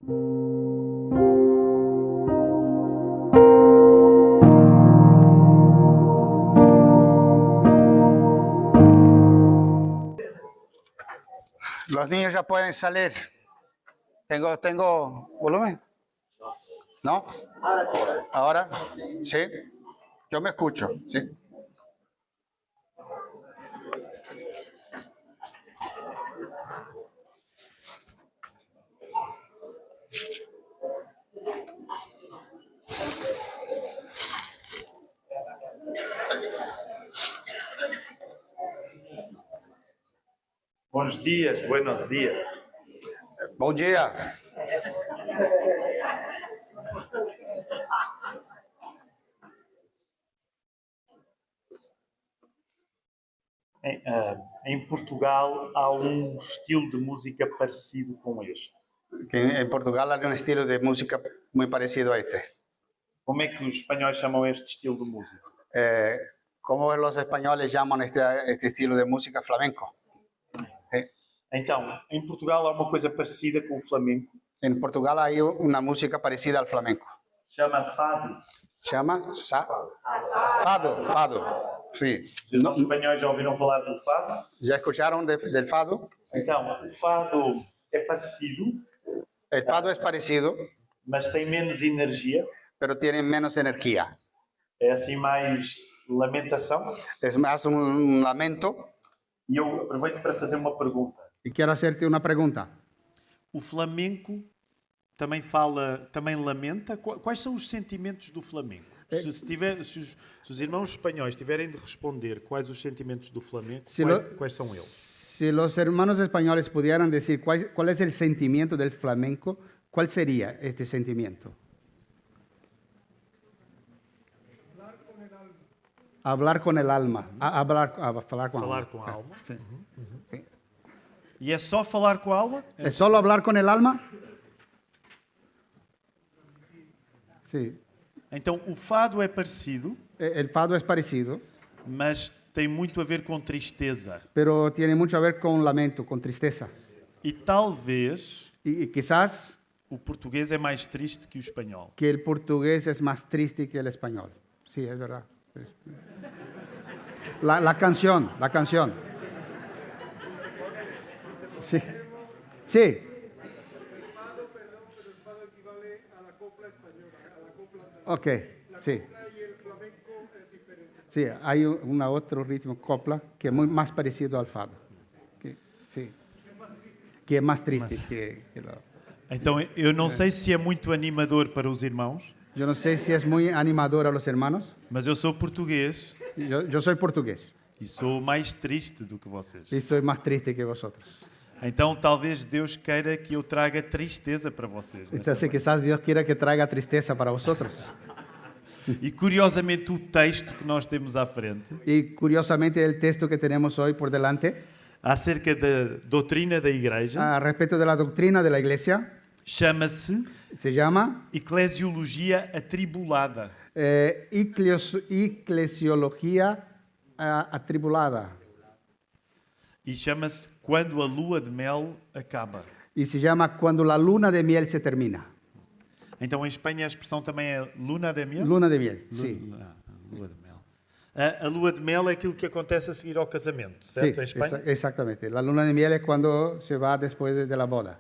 Los niños ya pueden salir. ¿Tengo volumen? ¿No? Ahora, sí. Yo me escucho, sí. Buenos días, buenos días. Bom dia. Em Portugal há um estilo de música parecido com este. Que en Portugal hay un estilo de música muy parecido a este. Como é que os espanhóis chamam este estilo de música? ¿Cómo los españoles llaman este estilo de música flamenco? Então, em Portugal há uma coisa parecida com o flamenco. En Portugal hay una música parecida al flamenco. Chama fado. Chama fado. Sí. Os espanhóis já ouviram falar do fado? ¿Ya escucharon del fado? Então, o fado é parecido. El fado es parecido, mas tem menos energia. pero tiene menos energía. É assim mais lamentação. Es más un lamento. E eu aproveito para fazer uma pergunta. Y quiero hacerte una pregunta. O flamenco também lamenta. Quais são os sentimentos do flamenco? Se os irmãos espanhóis tiverem de responder quais os sentimentos do flamenco, quais são eles? Si los hermanos españoles pudieran decir cuál es el sentimiento del flamenco, ¿cuál sería este sentimiento? Hablar con el alma. Falar con a alma. Sí. Sí. E é só falar com a alma? ¿Es solo hablar con el alma? Sí. Então, o fado é parecido. El fado es parecido. Mas tem muito a ver com tristeza. Pero tiene mucho a ver con lamento, con tristeza. E talvez... Y quizás... O português é mais triste que o espanhol. Que el portugués es más triste que el español. Sí, es verdad. La canción. Sí. Sí. Ok, sí. Sí, hay otro ritmo, copla, que es más parecido al fado. Sí. Que es más triste que lo... Então, eu não sei se é muito animador para os irmãos. Eu não sei se é muito animador a los hermanos. Mas eu sou português. Eu sou português. E sou mais triste do que vocês. E sou mais triste que vosotros. Então, talvez Deus queira que eu traga tristeza para vocês. Então, quizás Deus queira que traga tristeza para vosotros. E curiosamente o texto que nós temos à frente. E curiosamente o texto que temos hoje por delante. Acerca da doutrina da igreja. A respeito da doutrina da igreja. Se chama Eclesiologia Atribulada. Eclesiologia Atribulada. E chama-se Quando a Lua de Mel Acaba. E se chama Quando a Luna de Miel se termina. Então, em Espanha, a expressão também é Luna de Miel? Luna de Miel, sim. Lua de Mel. A Lua de Mel é aquilo que acontece a seguir ao casamento, certo? Sim, em Espanha? Exatamente. A Luna de Miel é quando se vai depois da boda.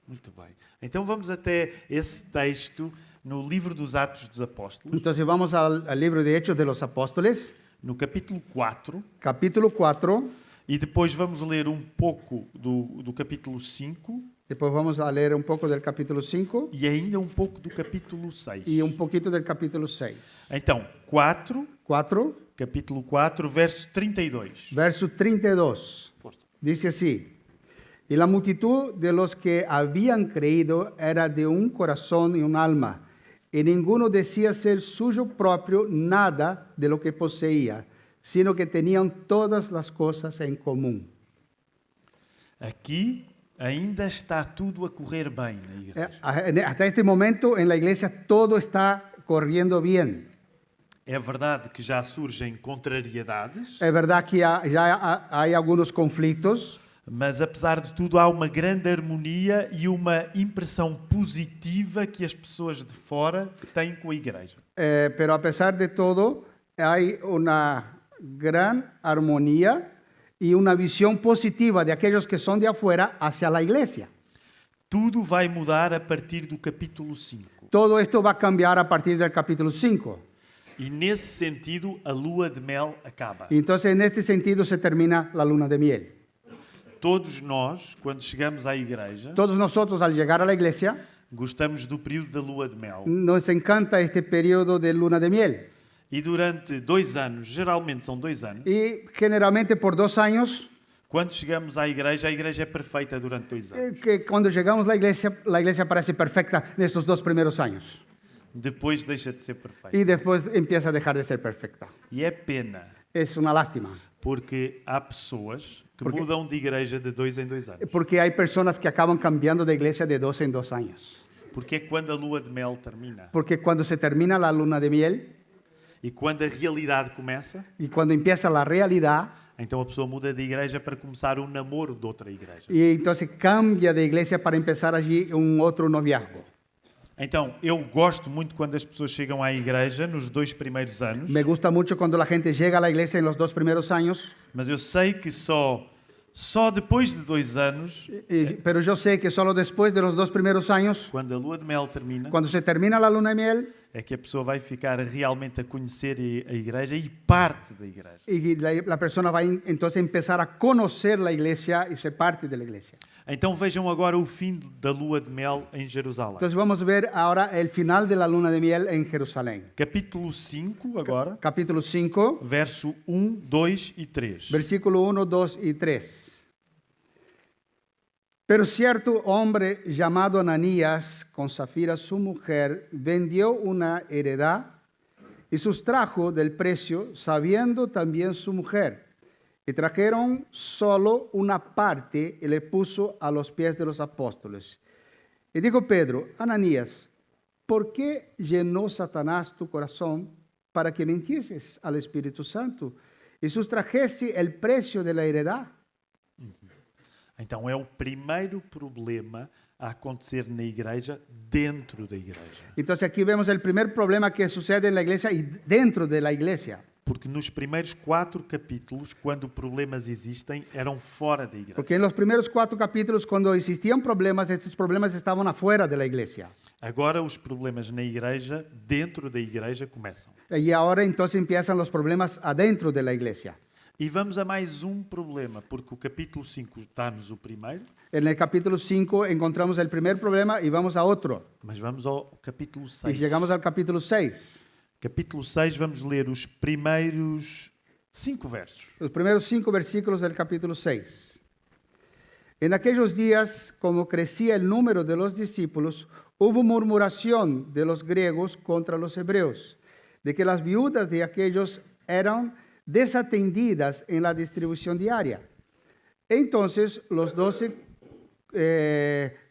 Muito bem. Então vamos até esse texto no livro dos Atos dos Apóstolos. Então vamos ao livro de Hechos de los Apóstoles. No capítulo 4. Capítulo 4. E depois vamos ler um pouco do capítulo 5. Depois vamos a ler um pouco do capítulo 5. E ainda um pouco do capítulo 6. E um pouquinho do capítulo 6. Então, 4. Capítulo 4, verso 32. Verso 32. Força. Dice assim: Y la multitud de los que habían creído era de un corazón y un alma, y ninguno decía ser suyo propio nada de lo que poseía, sino que tenían todas las cosas en común. Aqui ainda está tudo a correr bem na igreja. Hasta este momento en la iglesia todo está corriendo bien. É verdade que já surgem contrariedades. É verdade que já há alguns conflitos. Mas, apesar de tudo, há uma grande harmonia e uma impressão positiva que as pessoas de fora têm com a igreja. Pero a pesar de todo, hay una gran armonía y una visión positiva de aquellos que son de afuera hacia la iglesia. Tudo vai mudar a partir do capítulo 5. Todo esto va a cambiar a partir del capítulo 5. E, nesse sentido, a lua de mel acaba. Y entonces, en este sentido, se termina la luna de miel. Todos nós, quando chegamos à igreja, Todos nosotros, al llegar a la iglesia, gostamos do período da lua de mel. nos encanta este periodo de luna de miel. E durante 2 anos, geralmente são 2 anos, Y generalmente por 2 años, quando chegamos à igreja é perfeita durante 2 anos. que cuando llegamos a la iglesia parece perfecta en estos 2 primeros años. Depois deixa de ser perfeita. Y después empieza a dejar de ser perfecta. E é pena, Es una lástima, porque há pessoas que Porque- mudam de igreja de 2 em 2 anos. porque hay personas que acaban cambiando de iglesia de 2 en 2 años. Porque é quando a lua de mel termina. Porque cuando se termina la luna de miel E quando a realidade começa, y cuando empieza la realidad, então a pessoa muda de igreja para começar um namoro de outra igreja. y entonces cambia de iglesia para empezar allí un otro noviazgo. Então, eu gosto muito quando as pessoas chegam à igreja nos 2 primeiros anos, Me gusta mucho cuando la gente llega a la iglesia en los 2 primeros años, mas eu sei que só depois de 2 anos, pero yo sé que solo después de los 2 primeros años, quando a lua de mel termina, cuando se termina la luna de miel, é que a pessoa vai ficar realmente a conhecer a igreja e parte da igreja. y la persona va a entonces empezar a conocer la iglesia y ser parte de la iglesia. Então vejam agora o fim da lua de mel em Jerusalém. Entonces vamos a ver ahora el final de la luna de miel en Jerusalén. Capítulo 5 agora, Capítulo 5, verso 1, 2 e 3. versículo 1, 2 y 3. Pero cierto hombre llamado Ananías, con Safira su mujer, vendió una heredad y sustrajo del precio, sabiendo también su mujer. Y trajeron solo una parte y le puso a los pies de los apóstoles. Y dijo Pedro, Ananías, ¿por qué llenó Satanás tu corazón para que mintieses al Espíritu Santo y sustrajese el precio de la heredad? Então é o primeiro problema a acontecer na igreja, dentro da igreja. Entonces aquí vemos el primer problema que sucede en la iglesia y dentro de la iglesia. Porque nos primeiros 4 capítulos, quando problemas existem, eram fora da igreja. Porque en los primeros 4 capítulos, cuando existían problemas, estos problemas estaban afuera de la iglesia. Agora os problemas na igreja, dentro da igreja, começam. Y ahora entonces empiezan los problemas adentro de la iglesia. E vamos a mais um problema, porque o capítulo 5 dá-nos o primeiro, En el capítulo 5 encontramos el primer problema y vamos a otro. mas vamos ao capítulo Y 6. llegamos al capítulo 6. Capítulo 6, vamos ler os primeiros 5 versos. Los primeros 5 versículos del capítulo 6. En aquellos días, como crecía el número de los discípulos, hubo murmuración de los griegos contra los hebreos, de que las viudas de aquellos eran desatendidas en la distribución diaria. Entonces los 12,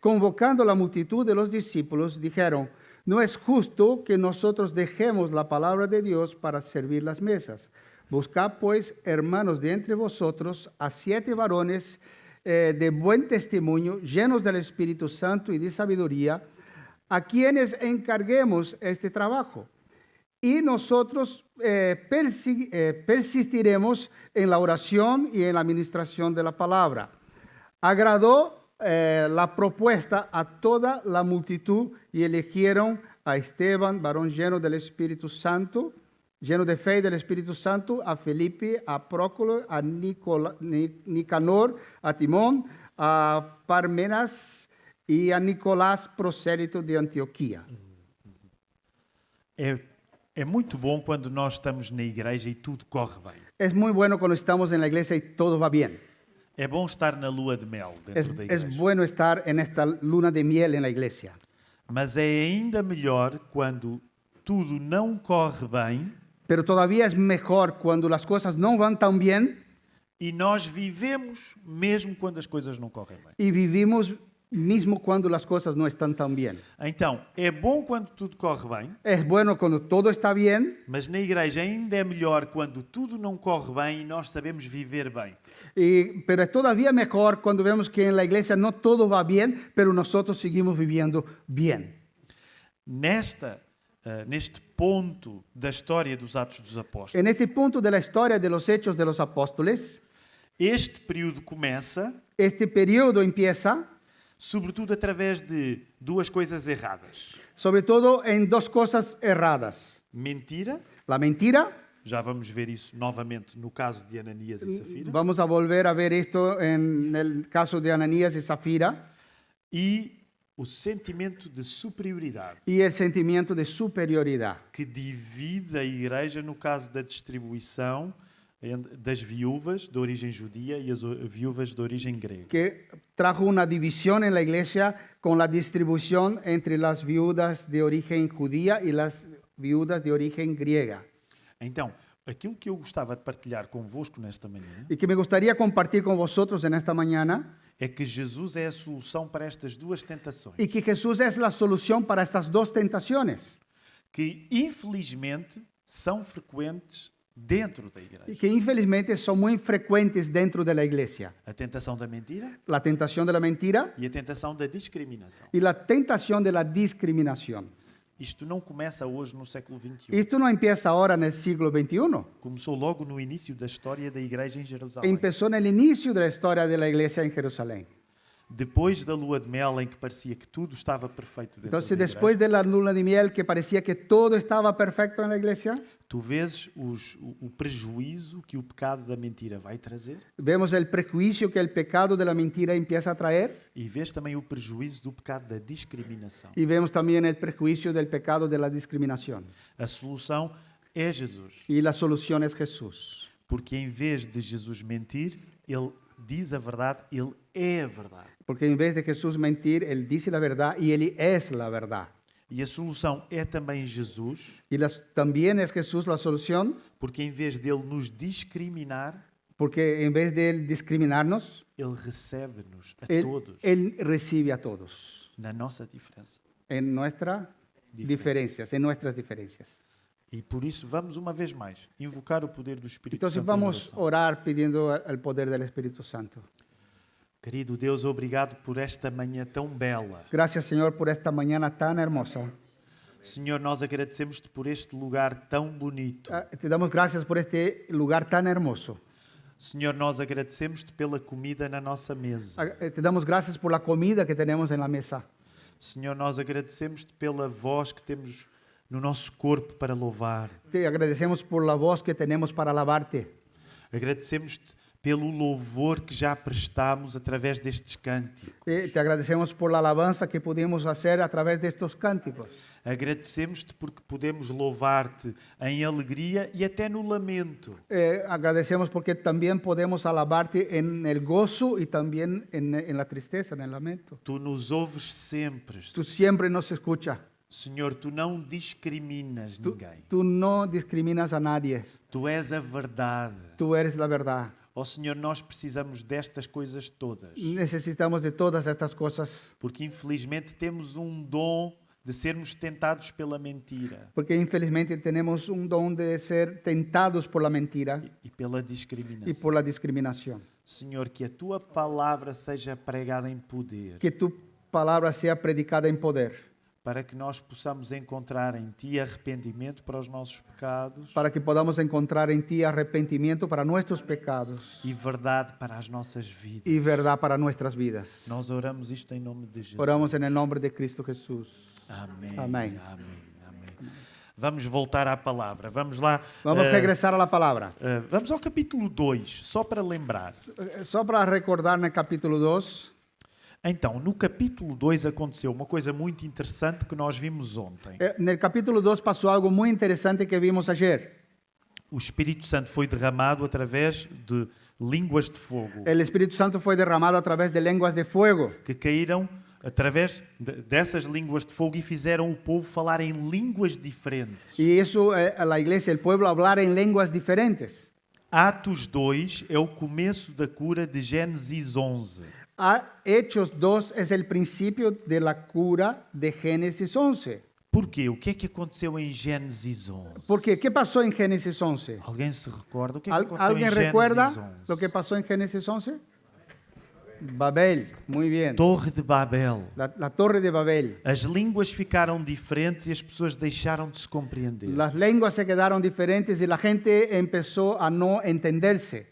convocando la multitud de los discípulos, dijeron, no es justo que nosotros dejemos la palabra de Dios para servir las mesas. Buscad pues, hermanos, de entre vosotros a 7 varones de buen testimonio, llenos del Espíritu Santo y de sabiduría, a quienes encarguemos este trabajo. Y nosotros persistiremos en la oración y en la administración de la palabra. Agradó la propuesta a toda la multitud y eligieron a Esteban, varón lleno del Espíritu Santo, lleno de fe y del Espíritu Santo, a Felipe, a Prócolo, a Nicanor, a Timón, a Parmenas y a Nicolás, prosélito de Antioquía. É muito bom quando nós estamos na igreja e tudo corre bem. Es muy bueno cuando estamos en la iglesia y todo va bien. É bom estar na lua de mel dentro da igreja. Es bueno estar en esta luna de miel en la iglesia. Mas é ainda melhor quando tudo não corre bem Pero todavía es mejor cuando las cosas no van tan bien e nós vivemos mesmo quando as coisas não correm bem. y vivimos mismo cuando las cosas no están tan bien. Então, é bom quando tudo corre bem, Es bueno cuando todo está bien, mas na igreja ainda é melhor quando tudo não corre bem e nós sabemos viver bem. pero es todavía mejor cuando vemos que en la iglesia no todo va bien, pero nosotros seguimos viviendo bien. Neste ponto da história dos Atos dos Apóstolos, En este punto de la historia de los Hechos de los Apóstoles, este período começa, este periodo empieza sobretudo através de duas coisas erradas. sobre todo en dos cosas erradas. Mentira, La mentira, já vamos ver isso novamente no caso de Ananias e Safira, vamos a volver a ver esto en el caso de Ananías y Zafira, e o sentimento de superioridade y el sentimiento de superioridad que divide a igreja no caso da distribuição das viúvas de origem judia e as viúvas de origem grega. que trajo una división en la iglesia con la distribución entre las viudas de origen judía y las viudas de origen griega. Então, aquilo que eu gostava de partilhar convosco nesta manhã Y que me gustaría compartir con vosotros en esta mañana, é que Jesus é a solução para estas duas tentações, y que Jesús es la solución para estas dos tentaciones, que infelizmente são frequentes dentro da y igreja. que infelizmente son muy frecuentes dentro de la iglesia. A tentação da mentira La tentación de la mentira e a tentação da discriminação. y la tentación de la discriminación. Isto não começa hoje no século XXI. Esto no empieza ahora en el siglo XXI. Começou logo no início da história da igreja em Jerusalém. Empezó en el inicio de la historia de la iglesia en Jerusalén. Depois da lua de mel em que parecia que tudo estava perfeito dentro Entonces, da después igreja, de la luna de miel que parecía que todo estaba perfecto en la iglesia, tu vês o prejuízo que o pecado da mentira vai trazer vemos el prejuicio que el pecado de la mentira empieza a traer e vês também o prejuízo do pecado da discriminação. y vemos también el prejuicio del pecado de la discriminación. A solução é Jesus, Y la solución es Jesús. porque em vez de Jesus mentir, ele diz a verdade, ele é a verdade. Porque en vez de Jesús mentir, Él dice la verdad y Él es la verdad. E a solução é também Jesus, Y también es Jesús la solución, porque em vez dele nos discriminar, porque en vez de Él discriminarnos, ele recebe-nos a Él, todos Él recibe a todos na nossa diferença. en nuestras diferencias, en nuestras diferencias. E por isso vamos uma vez mais invocar o poder do Espírito Entonces Santo em vamos a oração. orar pidiendo el poder del Espíritu Santo. Querido Deus, obrigado por esta manhã tão bela. Gracias, Señor, por esta mañana tan hermosa. Senhor, nós agradecemos-te por este lugar tão bonito. Te damos gracias por este lugar tan hermoso. Senhor, nós agradecemos-te pela comida na nossa mesa. Te damos gracias por la comida que tenemos en la mesa. Senhor, nós agradecemos-te pela voz que temos no nosso corpo para louvar. Te agradecemos por la voz que tenemos para alabarte. Agradecemos-te pelo louvor que já prestamos através destes cânticos. Te agradecemos por la alabanza que pudimos hacer a través de estos cánticos. Agradecemos-te porque podemos louvar-te em alegria e até no lamento. Agradecemos porque también podemos alabarte en el gozo y también en la tristeza, en el lamento. Tu nos ouves sempre. Tú siempre nos escuchas. Senhor, tu não discriminas ninguém. Tú no discriminas a nadie. Tu és a verdade. Tú eres la verdad. Ó Senhor, nós precisamos destas coisas todas. Necesitamos de todas estas cosas. Porque infelizmente temos um dom de sermos tentados pela mentira Porque infelizmente tenemos un don de ser tentados por la mentira e pela y discriminação. por la discriminación. Senhor, que a tua palavra seja pregada em poder, Que tu palabra sea predicada en poder, para que nós possamos encontrar em ti arrependimento para os nossos pecados para que podamos encontrar en ti arrepentimiento para nuestros pecados e verdade para as nossas vidas. y verdad para nuestras vidas. Nós oramos isto em nome de Jesus. Oramos en el nombre de Cristo Jesús. Amém. Amém. Amém. Vamos voltar à palavra. Vamos lá. Vamos a regresar a la palabra. Vamos ao capítulo 2, só para lembrar. Só para recordar en el capítulo 2, Então, no capítulo 2 aconteceu uma coisa muito interessante que nós vimos ontem. en el capítulo 2 pasó algo muy interesante que vimos ayer. O Espírito Santo foi derramado através de línguas de fogo El Espíritu Santo fue derramado a través de lenguas de fuego que caíram através dessas línguas de fogo e fizeram o povo falar em línguas diferentes. y eso a la iglesia, el pueblo, hablar en lenguas diferentes. Atos 2 é o começo da cura de Gênesis 11. Hechos 2 es el principio de la cura de Génesis 11. Porquê? O que é que aconteceu em Gênesis 11? Porque, ¿qué pasó en Génesis 11? Alguém se recorda? O que é que aconteceu ¿Alguien em Gênesis recuerda 11? lo que pasó en Génesis 11? Babel, muy bien. Torre de Babel. La torre de Babel. As línguas ficaram diferentes e as pessoas deixaram de se compreender. Las lenguas se quedaron diferentes y la gente empezó a no entenderse.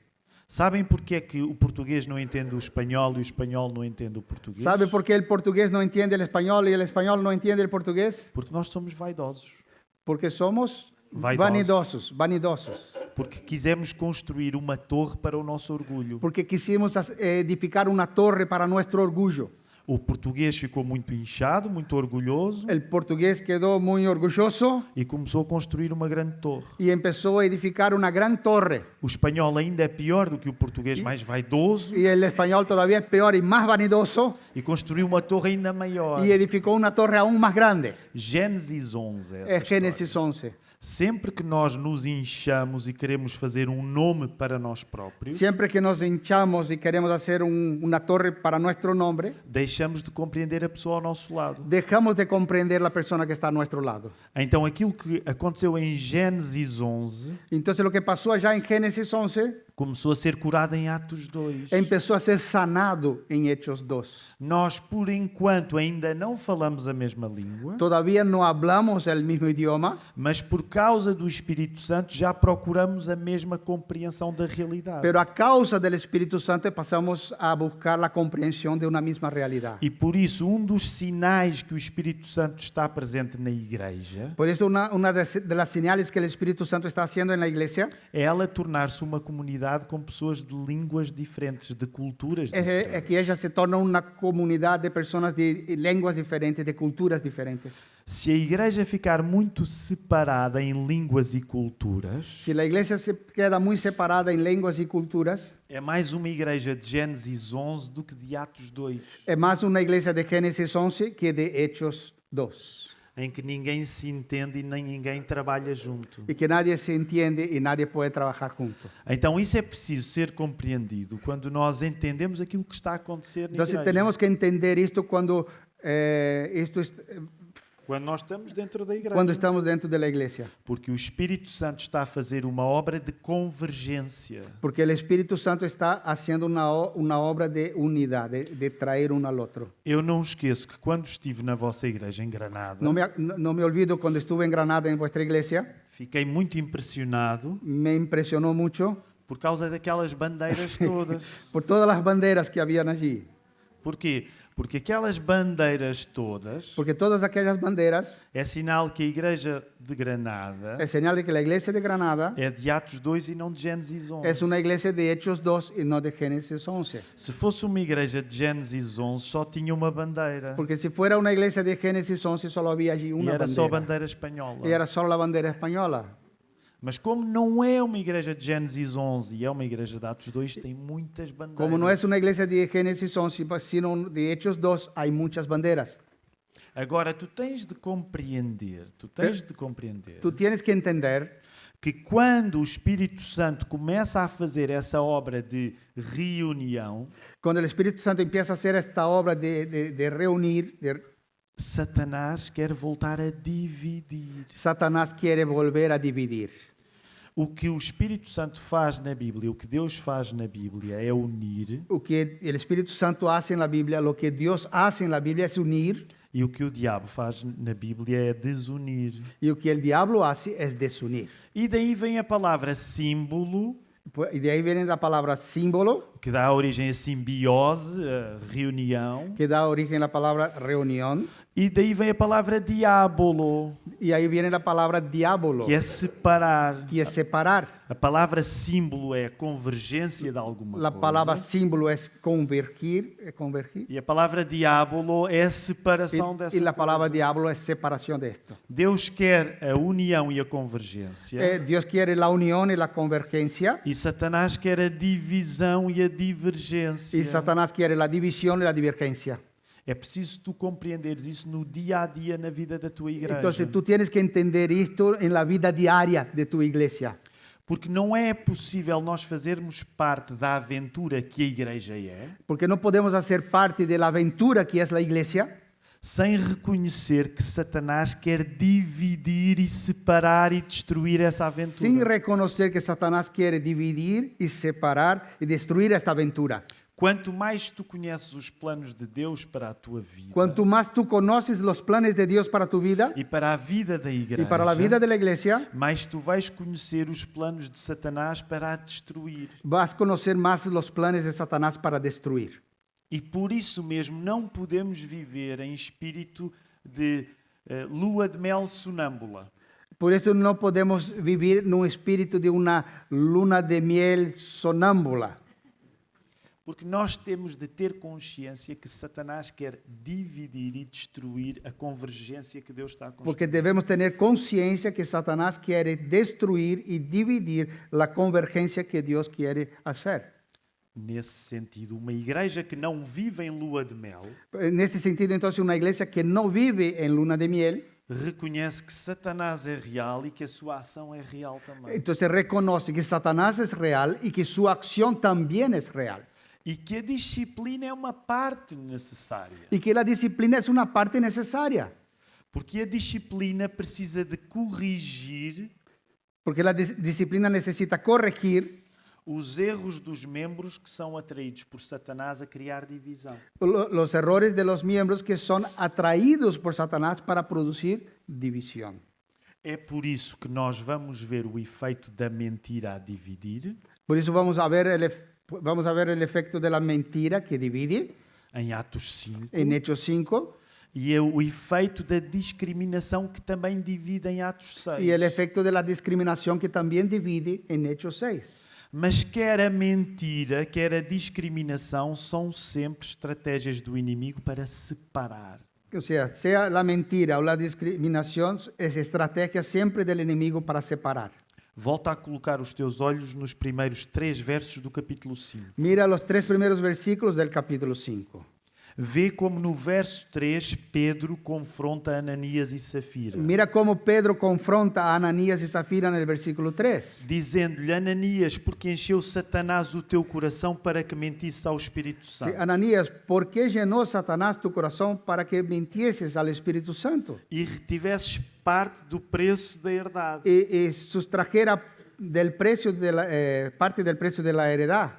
Sabem porquê é que o português não entende o espanhol e o espanhol não entende o português? ¿Sabe por qué el portugués no entiende el español y el español no entiende el portugués? Porque nós somos vaidosos. Porque somos Vaidosos. vanidosos. Porque quisemos construir uma torre para o nosso orgulho. Porque quisimos edificar una torre para nuestro orgullo. O português ficou muito inchado, muito orgulhoso El portugués quedó muy orgulloso e começou a construir uma grande torre. y empezó a edificar una gran torre. O espanhol ainda é pior do que o português mais vaidoso Y el español todavía es peor y más vanidoso e construiu uma torre ainda maior. y edificó una torre aún más grande. Gênesis 11 é essa Es Génesis história. 11. Sempre que nós nos inchamos e queremos fazer um nome para nós próprios, Siempre que nos hinchamos y queremos hacer una torre para nuestro nombre, deixamos de compreender a pessoa ao nosso lado. dejamos de comprender la persona que está a nuestro lado. Então aquilo que aconteceu em Gênesis 11 Entonces lo que pasó allá en Génesis 11 começou a ser curado em Atos 2. empezó a ser sanado en Hechos 2. Nós, por enquanto, ainda não falamos a mesma língua, Todavía no hablamos el mismo idioma, mas por causa do Espírito Santo já procuramos a mesma compreensão da realidade. pero a causa del Espíritu Santo pasamos a buscar la comprensión de una misma realidad. E por isso, um dos sinais que o Espírito Santo está presente na igreja Por eso una de las señales que el Espíritu Santo está haciendo en la iglesia é ela tornar-se uma comunidade com pessoas de línguas diferentes, de culturas es diferentes. que ella se torna una comunidad de personas de lenguas diferentes, de culturas diferentes. Se a igreja ficar muito separada em línguas e culturas, Si la iglesia se queda muy separada en lenguas y culturas, é mais uma igreja de Gênesis 11 do que de Atos 2, es más una iglesia de Génesis 11 que de Hechos 2. em que ninguém se entende e nem ninguém trabalha junto. Y que nadie se entiende y nadie puede trabajar junto. Então isso é preciso ser compreendido quando nós entendemos aquilo que está a acontecer na Entonces igreja. tenemos que entender esto cuando Quando nós estamos dentro da igreja. cuando estamos dentro de la iglesia. Porque o Espírito Santo está a fazer uma obra de convergência. Porque el Espíritu Santo está haciendo una obra de unidad, de traer uno al otro. Eu não esqueço que quando estive na vossa igreja em Granada, No me olvido cuando estuve en Granada en vuestra iglesia, fiquei muito impressionado me impresionó mucho por causa daquelas bandeiras todas. por todas las banderas que habían allí. Porquê? Porque aquelas bandeiras todas Porque todas aquellas banderas é sinal que a igreja de Granada es señal de que la iglesia de Granada é de Atos 2 e não de Gênesis 11. es una iglesia de Hechos 2 y no de Génesis 11. Se fosse uma igreja de Gênesis 11, só tinha uma bandeira. Porque si fuera una iglesia de Génesis 11, solo había allí E una era só bandera. bandeira espanhola. Y era solo la bandera española. Mas como não é uma igreja de Gênesis 11 e é uma igreja de Atos 2, tem muitas bandeiras. Como no es una iglesia de Génesis 11, sino de Hechos 2, hay muchas banderas. Agora, tu tens de compreender, Tú tienes que entender que quando o Espírito Santo começa a fazer essa obra de reunião, cuando el Espíritu Santo empieza a hacer esta obra de reunir, Satanás quer voltar a dividir. Satanás quiere volver a dividir. O que o Espírito Santo faz na Bíblia, o que Deus faz na Bíblia é unir, Lo que el Espíritu Santo hace en la Biblia, lo que Dios hace en la Biblia es unir, e o que o diabo faz na Bíblia é desunir. y lo que el diablo hace es desunir. E daí vem a palavra símbolo, Y de ahí viene la palabra símbolo, que dá origem a simbiose, a reunião. que da origen a la palabra reunión, E daí vem a palavra diabolo, y ahí viene la palabra diablo, que é separar. que es separar. A palavra símbolo é a convergência de alguma La coisa. palabra símbolo es convergir, E a palavra diabolo é a separação dessa y la palabra coisa. diablo es separación de esto. Deus quer a união e a convergência. Dios quiere la unión y la convergencia, E Satanás quer a divisão e a divergência. y Satanás quiere la división y la divergencia. É preciso tu compreenderes isso no dia a dia na vida da tua igreja. Entonces tú tienes que entender esto en la vida diaria de tu iglesia. Porque não é possível nós fazermos parte da aventura que a igreja é porque no podemos hacer parte de la aventura que es la iglesia sem reconhecer que Satanás quer dividir e separar e destruir essa aventura. sin reconocer que Satanás quiere dividir y separar y destruir esta aventura. Quanto mais tu conheces os planos de Deus para a tua vida Cuanto más tú conoces los planes de Dios para tu vida e para a vida da y igreja, para la vida de la iglesia, mais tu vais conhecer os planos de Satanás para a destruir. vas a conocer más los planes de Satanás para destruir. E por isso mesmo não podemos viver em espírito de lua de mel sonâmbula. Por eso no podemos vivir en un espíritu de una luna de miel sonámbula. Porque nós temos de ter consciência que Satanás quer dividir e destruir a convergência que Deus está a construir. Porque debemos tener conciencia que Satanás quiere destruir y dividir la convergencia que Dios quiere hacer. Nesse sentido, uma igreja que não vive em lua de mel En este sentido, entonces, una iglesia que no vive en luna de miel, reconhece que Satanás é real e que a sua ação é real também. entonces reconoce que Satanás es real y que su acción también es real. E que a disciplina é uma parte necessária. Y que la disciplina es una parte necesaria. Porque a disciplina precisa de corrigir Porque la disciplina necesita corregir os erros dos membros que são atraídos por Satanás a criar divisão. los errores de los miembros que son atraídos por Satanás para producir división. É por isso que nós vamos ver o efeito da mentira a dividir Por eso vamos a ver el efecto de la mentira que divide em Atos 5 en Hechos 5 e é o efeito da discriminação que também divide em Atos 6. y el efecto de la discriminación que también divide en Hechos 6. Mas quer a mentira, quer a discriminação são sempre estratégias do inimigo para separar. O sea la mentira o la discriminación, es estrategia siempre del enemigo para separar. Volta a colocar os teus olhos nos primeiros 3 versos do capítulo 5. Mira los 3 primeros versículos del capítulo 5. Vê como no verso 3 Pedro confronta Ananias e Safira, Mira cómo Pedro confronta a Ananías y Zafira en el versículo 3. dizendo-lhe: Ananias, porque encheu Satanás o teu coração para que mentisse ao Espírito Sí, Santo Ananías, ¿por qué llenó Satanás tu corazón para que mintieses al Espíritu Santo e retivesses parte do preço da herdade? y sustrajera del precio de parte del precio de la heredad?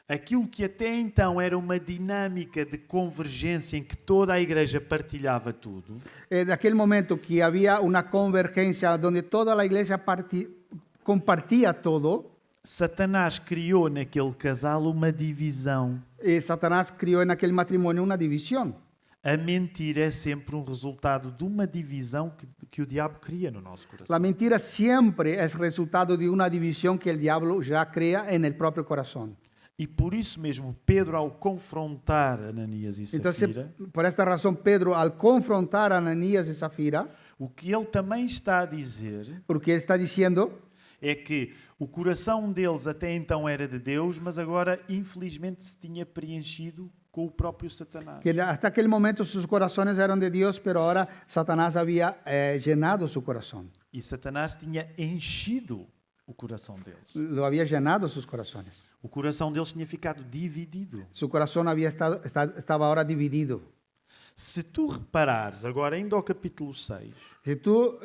Aquilo que até então era uma dinâmica de convergência em que toda a igreja partilhava tudo, En aquel momento que había una convergencia donde toda la iglesia compartía todo, Satanás criou naquele casal uma divisão. Satanás crió en aquel matrimonio una división. A mentira é sempre um resultado de uma divisão que o diabo cria no nosso coração. La mentira siempre es resultado de una división que el diablo ya crea en el propio corazón. E por isso mesmo, Pedro, ao confrontar Ananias e Entonces, Safira, por esta razón, Pedro, al confrontar a Ananías y Zafira, o que ele também está a dizer porque él está diciendo é que o coração deles até então era de Deus, mas agora, infelizmente, se tinha preenchido com o próprio Satanás. que hasta aquel momento sus corazones eran de Dios, pero ahora Satanás había llenado su corazón. E Satanás tinha enchido o coração deles. Lo había llenado sus corazones. O coração deles tinha ficado dividido. Su corazón estaba ahora dividido. Se tu reparares, agora indo ao capítulo 6, Si tú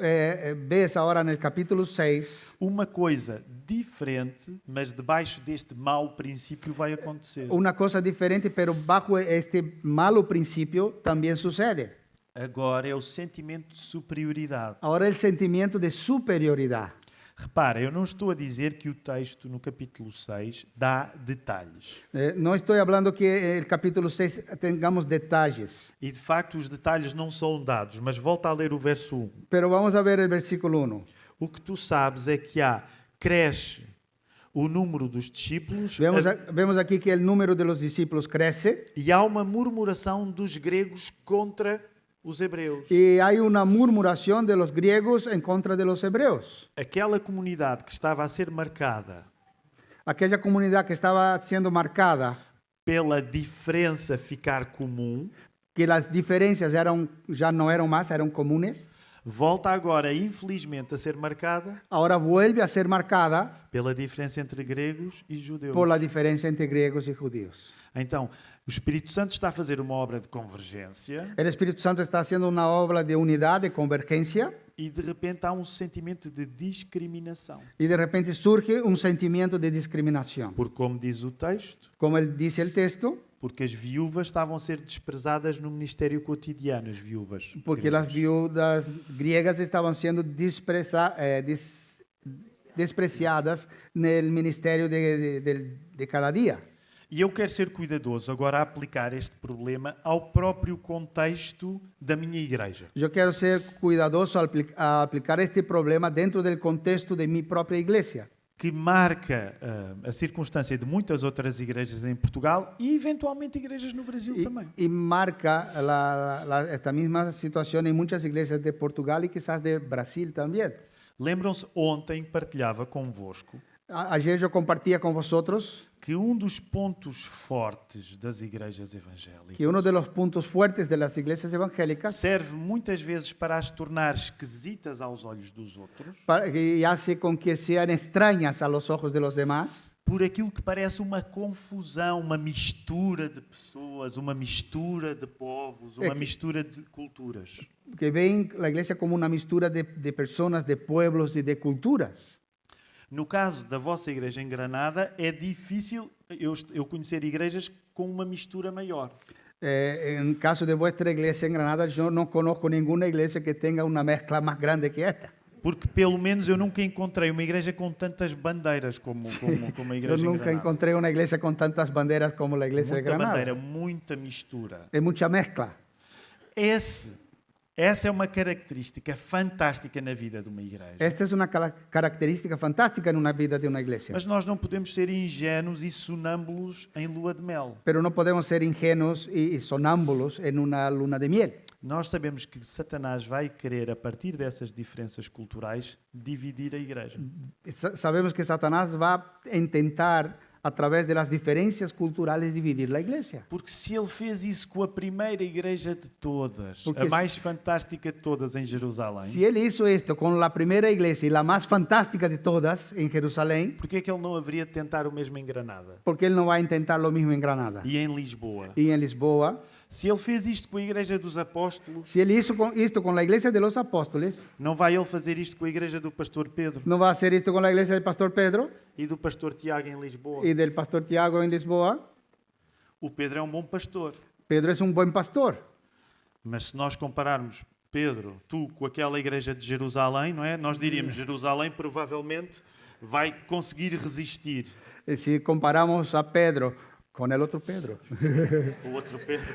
ves ahora en el capítulo 6, uma coisa diferente, mas debaixo deste mau princípio vai acontecer. una cosa diferente, pero bajo este malo principio también sucede. Agora é o sentimento de superioridade. Ahora el sentimiento de superioridad. Repara, eu não estou a dizer que o texto no capítulo 6 dá detalhes. No estoy hablando que el capítulo 6 tengamos detalles, E de facto os detalhes não são dados, mas volta a ler o verso 1. pero vamos a ver el versículo 1. O que tu sabes é que cresce o número dos discípulos Vemos aquí que el número de los discípulos crece e há uma murmuração dos gregos contra os hebreus. y hay una murmuración de los griegos en contra de los hebreos. Aquela comunidade que estava a ser marcada Aquella comunidad que estaba siendo marcada, pela diferença ficar comum, que las diferencias ya no eran más, eran comunes, volta agora, infelizmente, a ser marcada ahora vuelve a ser marcada pela diferença entre gregos e judeus. por la diferencia entre griegos y judíos. Então, o Espírito Santo está a fazer uma obra de convergência El Espíritu Santo está haciendo una obra de unidad, de convergencia, e, de repente, há um sentimento de discriminação. y de repente surge un sentimiento de discriminación. Porque, como diz o texto, Como dice el texto, porque as viúvas estavam a ser desprezadas no ministério cotidiano, as viúvas. porque gregas. las viudas griegas estaban siendo despreciadas en el ministerio de cada día. E eu quero ser cuidadoso agora a aplicar este problema ao próprio contexto da minha igreja. Yo quiero ser cuidadoso al a aplicar este problema dentro del contexto de mi propia iglesia, Que marca a circunstância de muitas outras igrejas em Portugal e, eventualmente, igrejas no Brasil também. y marca esta misma situación en muchas iglesias de Portugal y quizás de Brasil también. Lembram-se, ontem partilhava convosco Ayer yo compartía con vosotros que dos pontos fortes das igrejas evangélicas que uno de los puntos fuertes de las iglesias evangélicas serve muitas vezes para as tornar esquisitas aos olhos dos outros y hace con que sean extrañas a los ojos de los demás por aquilo que parece uma confusão, uma mistura de pessoas, uma mistura de povos, uma mistura de culturas. que ven la iglesia como una mistura de personas, de pueblos y de culturas. No caso da vossa igreja em Granada, é difícil eu conhecer igrejas com uma mistura maior. En caso de vuestra iglesia en Granada, yo no conozco ninguna iglesia que tenga una mezcla más grande que esta. Porque, pelo menos, eu nunca encontrei uma igreja com tantas bandeiras como a Yo igreja em nunca Granada. encontré una iglesia con tantas banderas como la iglesia de Muita Granada. bandeira, muita mistura. Es mucha mezcla. Essa é uma característica fantástica na vida de uma igreja. Esta es una característica fantástica en una vida de una iglesia. Mas nós não podemos ser ingênuos e sonâmbulos em lua de mel. Pero no podemos ser ingenuos y sonámbulos en una luna de miel. Nós sabemos que Satanás vai querer, a partir dessas diferenças culturais, dividir a igreja. Sabemos que Satanás va a intentar, a través de las diferencias culturales, dividir la iglesia. Porque se ele fez isso com a primeira igreja de todas, Porque a mais fantástica de todas em Jerusalém, Si él hizo esto con la primera iglesia y la más fantástica de todas en Jerusalén, por que é que ele não haveria de tentar o mesmo em Granada ¿por qué él no va a intentar lo mismo en Granada e em Lisboa? y en Lisboa? Se ele fez isto com a igreja dos apóstolos, Si él hizo esto con la iglesia de los apóstoles, não vai ele fazer isto com a igreja do pastor Pedro ¿no va a hacer esto con la iglesia del pastor Pedro e do pastor Tiago em Lisboa? y del pastor Tiago en Lisboa? O Pedro é um bom pastor, Pedro es un buen pastor. mas se nós compararmos Pedro, tu, com aquela igreja de Jerusalém, não é? Nós diríamos Jerusalém provavelmente vai conseguir resistir. Si comparamos a Pedro con el otro Pedro, O outro Pedro.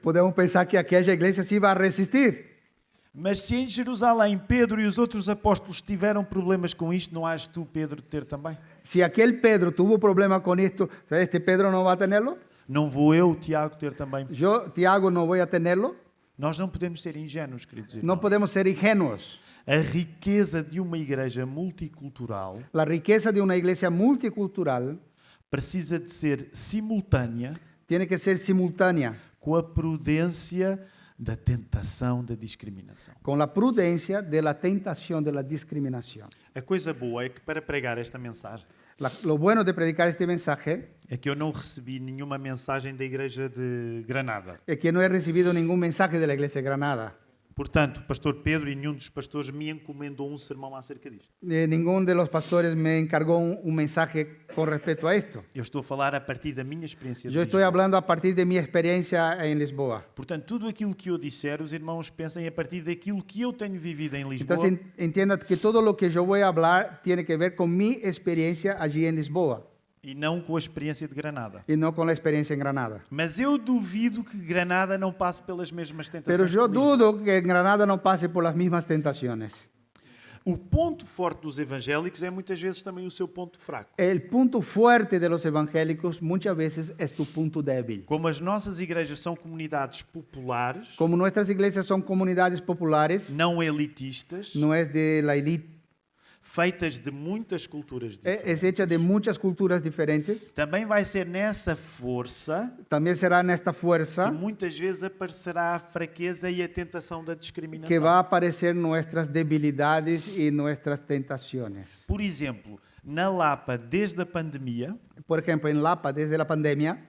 podemos pensar que aquella iglesia sí va a resistir. Mas se em Jerusalém Pedro e os outros apóstolos tiveram problemas com isto, não has tu, Pedro, de ter também? Si aquel Pedro tuvo problema con esto, ¿este Pedro no va a tenerlo? Não vou eu, Tiago, ter também? Yo, Tiago, no voy a tenerlo. Nós não podemos ser ingênuos, queridos irmãos. No podemos ser ingenuos. A riqueza de uma igreja multicultural La riqueza de una iglesia multicultural precisa de ser simultânea tiene que ser simultánea com a prudência da tentação da discriminação. con la prudencia de la tentación de la discriminación. A coisa boa é que para pregar esta mensagem Lo bueno de predicar este mensaje é que eu não recebi nenhuma mensagem da igreja de Granada. es que no he recibido ningún mensaje de la iglesia de Granada. Portanto, o pastor Pedro e nenhum dos pastores me encomendou um sermão acerca disto. Ningún de los pastores me encargó un mensaje con respecto a esto. Eu estou a falar a partir da minha experiência de Yo estoy Lisboa. hablando a partir de mi experiencia en Lisboa. Portanto, tudo aquilo que eu disser, os irmãos pensem a partir daquilo que eu tenho vivido em Lisboa Entonces entienda que todo lo que yo voy a hablar tiene que ver con mi experiencia allí en Lisboa e não com a experiência de Granada. y no con la experiencia en Granada. Mas eu duvido que Granada não passe pelas mesmas tentações. Pero yo que Lisboa. dudo que en Granada no pase por las mismas tentaciones. O ponto forte dos evangélicos é muitas vezes também o seu ponto fraco. El punto fuerte de los evangélicos muchas veces es tu punto débil. Como as nossas igrejas são comunidades populares, Como nuestras iglesias son comunidades populares, não elitistas, no es de la élite, feitas de muitas culturas es diferentes. hecha de muchas culturas diferentes. Também vai ser nessa força También será en esta que fuerza muitas vezes aparecerá a fraqueza e a tentação da que discriminação. va a aparecer nuestras debilidades y nuestras tentaciones. Por exemplo, na Lapa, desde a pandemia, Por ejemplo, en Lapa, desde la pandemia,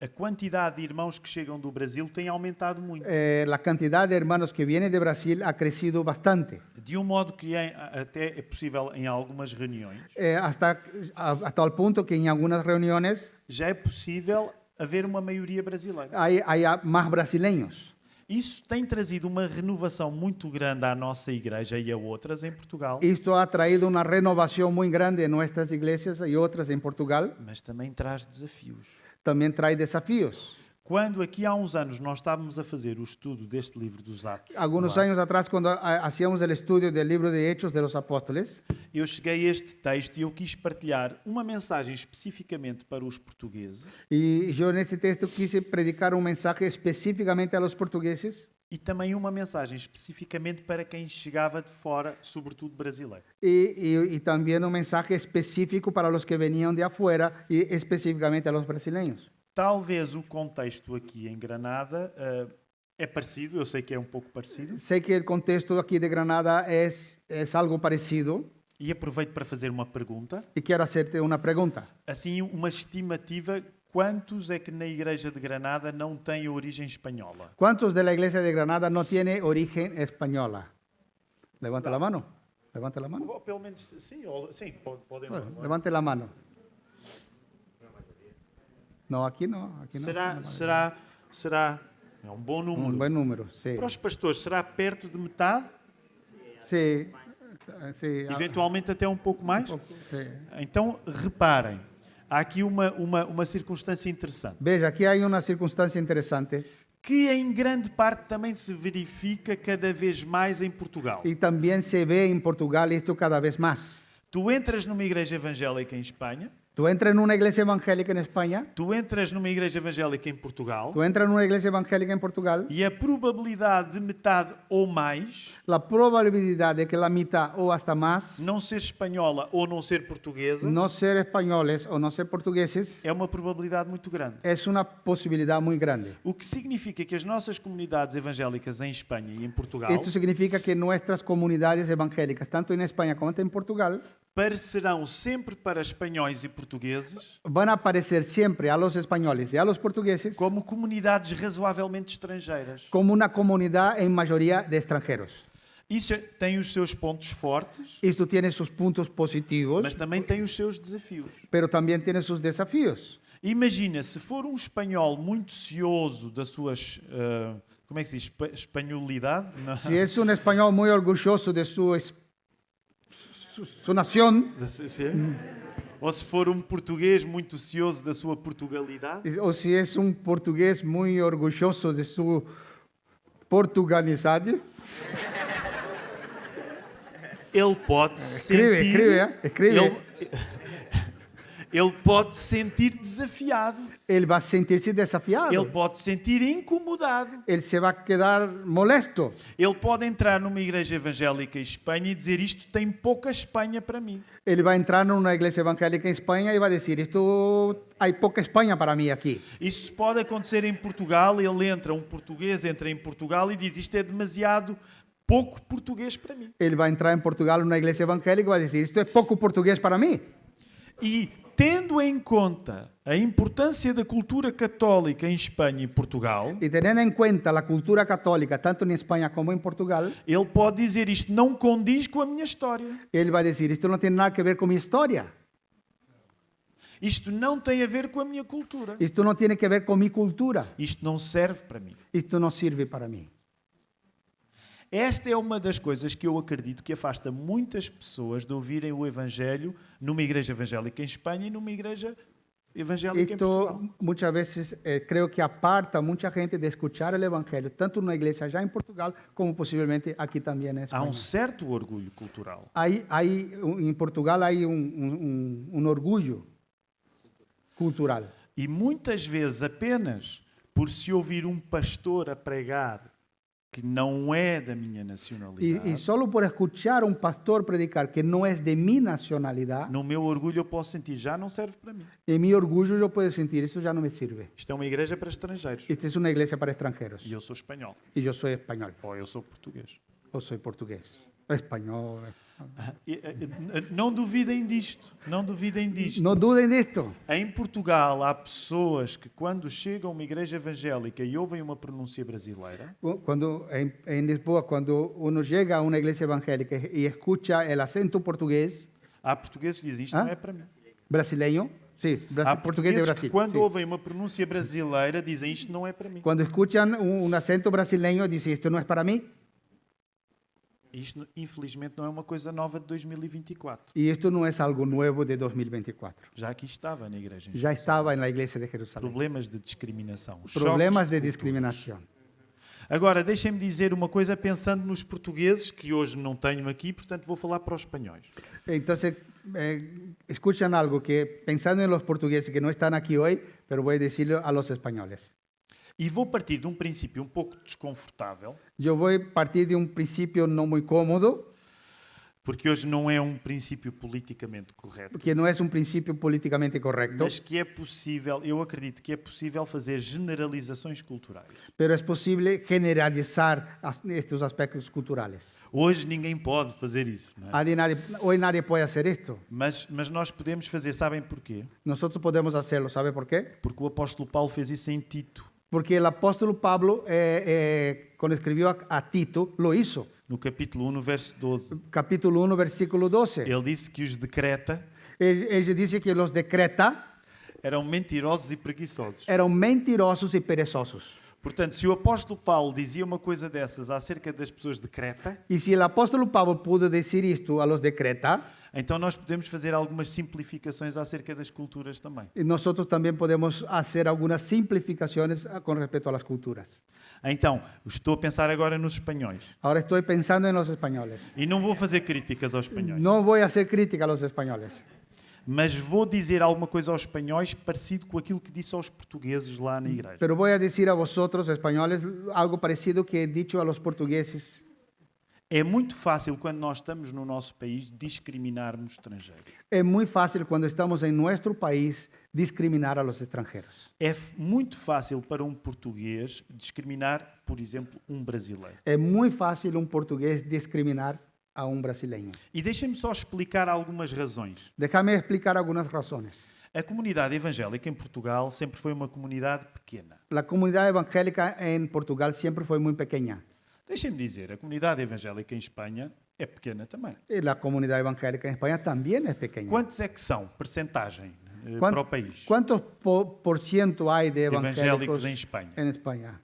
a quantidade de irmãos que chegam do Brasil tem aumentado muito. la cantidad de hermanos que vienen de Brasil ha crecido bastante. De um modo que até é possível em algumas reuniões, Hasta el punto que en algunas reuniones já é possível haver uma maioria brasileira. hay más brasileños. Isso tem trazido uma renovação muito grande à nossa igreja e a outras em Portugal, Esto ha traído una renovación muy grande en nuestras iglesias y otras en Portugal. mas também traz desafios. También trae desafíos. Quando aqui há uns anos nós estávamos a fazer o estudo deste livro dos Atos, Algunos años atrás, cuando hacíamos el estudio del libro de Hechos de los Apóstoles, eu cheguei a este texto e eu quis partilhar uma mensagem especificamente para os portugueses y yo en este texto quise predicar un mensaje específicamente a los portugueses e também uma mensagem especificamente para quem chegava de fora, sobretudo brasileiro. y también un mensaje específico para los que venían de afuera y específicamente a los brasileños. Talvez o contexto aqui em Granada é parecido, eu sei que é um pouco parecido, Sé que el contexto aquí de Granada es algo parecido e aproveito para fazer uma pergunta. y quiero hacerte una pregunta. Assim, uma estimativa, quantos é que na igreja de Granada não têm origem espanhola? ¿Cuántos de la iglesia de Granada no tiene origen española? Levanta la mano. Levanta la mano. Pelo menos, sim, podem. Bueno, levante la mano. No, aquí no. Aquí no. Será é um bom número. Un buen número, sí. Para os pastores, será perto de metade? Sí, sí. Eventualmente até um pouco mais? Sí. Então, reparem, há aqui uma circunstância interessante, Veja, aquí hay una circunstancia interesante que em grande parte também se verifica cada vez mais em Portugal. y también se ve en Portugal esto cada vez más. Tu entras numa igreja evangélica em Espanha, Tú entras en una iglesia evangélica en España, tu entras numa igreja evangélica em Portugal, tú entras en una iglesia evangélica en Portugal, e a probabilidade de metade ou mais la probabilidad de que la mitad o hasta más não ser espanhola ou não ser portuguesa no ser españoles o no ser portugueses é uma probabilidade muito grande. es una posibilidad muy grande. O que significa que as nossas comunidades evangélicas em Espanha e em Portugal Esto significa que nuestras comunidades evangélicas, tanto en España como en Portugal, parecerão sempre para espanhóis e portugueses van a aparecer siempre a los españoles y a los portugueses como comunidades razoavelmente estrangeiras. como una comunidad en mayoría de extranjeros. Isso tem os seus pontos fortes, Esto tiene sus puntos positivos, mas também tem os seus desafios. pero también tiene sus desafíos. Imagina, se for um espanhol muito cioso das suas... como é que se diz? Espanholidade? Não. Si es un español muy orgulloso de su nación, Ou se for um português muito cioso da sua portugalidade, o si es un portugués muy orgulloso de su portugalidad, ele pode se escribe, sentir... escribe. Ele pode se sentir desafiado. Él va a sentirse desafiado. Ele pode se sentir incomodado. Él se va a quedar molesto. Ele pode entrar numa igreja evangélica em Espanha e dizer isto tem pouca Espanha para mim. Él va a entrar en una iglesia evangélica en España y va a decir, esto hay poca España para mí aquí. Isso pode acontecer em Portugal. Ele entra, um português entra em Portugal e diz isto é demasiado pouco português para mim. Él va a entrar en Portugal en una iglesia evangélica y va a decir, esto es poco portugués para mí. E tendo em conta a importância da cultura católica em Espanha e Portugal, Y teniendo en cuenta la cultura católica, tanto en España como en Portugal, ele pode dizer isto não condiz com a minha história. él va a decir, esto no tiene nada que ver con mi historia. Isto não tem a ver com a minha cultura. Esto no tiene que ver con mi cultura. Isto não serve para mim. Esto no sirve para mí. Esta é uma das coisas que eu acredito que afasta muitas pessoas de ouvirem o Evangelho numa igreja evangélica em Espanha e numa igreja evangélica em Portugal. Esto muchas veces creo que aparta a mucha gente de escuchar el Evangelio, tanto en una iglesia allá en Portugal como posiblemente aquí también en Há España. certo orgulho cultural. En Portugal hay un orgullo cultural. E muitas vezes apenas por se ouvir um pastor a pregar que não é da minha nacionalidade, Y solo por escuchar a un pastor predicar que no es de mi nacionalidad, no meu orgulho eu posso sentir, já não serve para mim. en mi orgullo yo puedo sentir, eso ya no me sirve. Isto é uma igreja para estrangeiros. Esta es una iglesia para extranjeros. E eu sou espanhol. Y yo soy español, Ou eu sou português. o soy portugués. Español. Não duvidem disto. Não duvidem disto. No duden de esto. Em Portugal há pessoas que quando chegam a uma igreja evangélica e ouvem uma pronúncia brasileira, Cuando en Lisboa, cuando uno llega a una iglesia evangélica y escucha el acento portugués, há portugueses que dizem isto Ah? não é para mim. brasileño, sí, Há portugués de portugueses que Brasil. quando sí. ouvem uma pronúncia brasileira dizem isto não é para mim. Cuando escuchan un acento brasileño, dicen, esto no es para mí. Isto, infelizmente, não é uma coisa nova de 2024. Y esto no es algo nuevo de 2024. Já aqui estava na igreja. em Ya Jerusalém. estaba en la iglesia de Jerusalén. Problemas de discriminação. Problemas choques de culturas. discriminación. Agora, deixem-me dizer uma coisa pensando nos portugueses, que hoje não tenho aqui, portanto vou falar para os espanhóis. Entonces, escuchan algo que, pensando en los portugueses que no están aquí hoy, pero voy a decirlo a los españoles. E vou partir de um princípio um pouco desconfortável, Yo voy a partir de un principio no muy cómodo, porque hoje não é um princípio politicamente correto, que no es un principio políticamente correcto, mas que é possível, eu acredito que é possível fazer generalizações culturais. pero es posible generalizar estos aspectos culturales. Hoje ninguém pode fazer isso, não é? Hoy nadie puede hacer esto. Mas nós podemos fazer, sabem porquê? Nosotros podemos hacerlo, ¿sabe por qué? Porque o apóstolo Paulo fez isso em Tito, Porque el apóstol Pablo, cuando escribió a Tito, lo hizo. no capítulo 1, no verso 12. Capítulo 1, versículo 12. Ele disse que os de Creta Él dice que los de Creta eram mentirosos e preguiçosos. eran mentirosos y perezosos. Portanto, se o apóstolo Paulo dizia uma coisa dessas acerca das pessoas de Creta, Y si el apóstol Pablo pudo decir esto a los de Creta, então nós podemos fazer algumas simplificações acerca das culturas também. nosotros también podemos hacer algunas simplificaciones con respecto a las culturas. Então, estou a pensar agora nos espanhóis. Ahora estoy pensando en los españoles. E não vou fazer críticas aos espanhóis. No voy a hacer crítica a los españoles, Mas vou dizer alguma coisa aos espanhóis parecido com aquilo que disse aos portugueses lá na igreja. pero voy a decir a vosotros, españoles, algo parecido que he dicho a los portugueses. É muito fácil, quando nós estamos no nosso país, discriminarmos estrangeiros. Es muy fácil cuando estamos en nuestro país discriminar a los extranjeros. É muito fácil para um português discriminar, por exemplo, um brasileiro. Es muy fácil un portugués discriminar a un brasileño. E deixem-me só explicar algumas razões. Déjame explicar algunas razones. A comunidade evangélica em Portugal sempre foi uma comunidade pequena. La comunidad evangélica en Portugal siempre fue muy pequeña. Deixem-me dizer, a comunidade evangélica em Espanha é pequena também. Y la comunidad evangélica en España también es pequeña. Quantos é que são, percentagem, Quan- para o país? ¿Cuántos por ciento hay de Evangélicos evangélicos em Espanha. en España?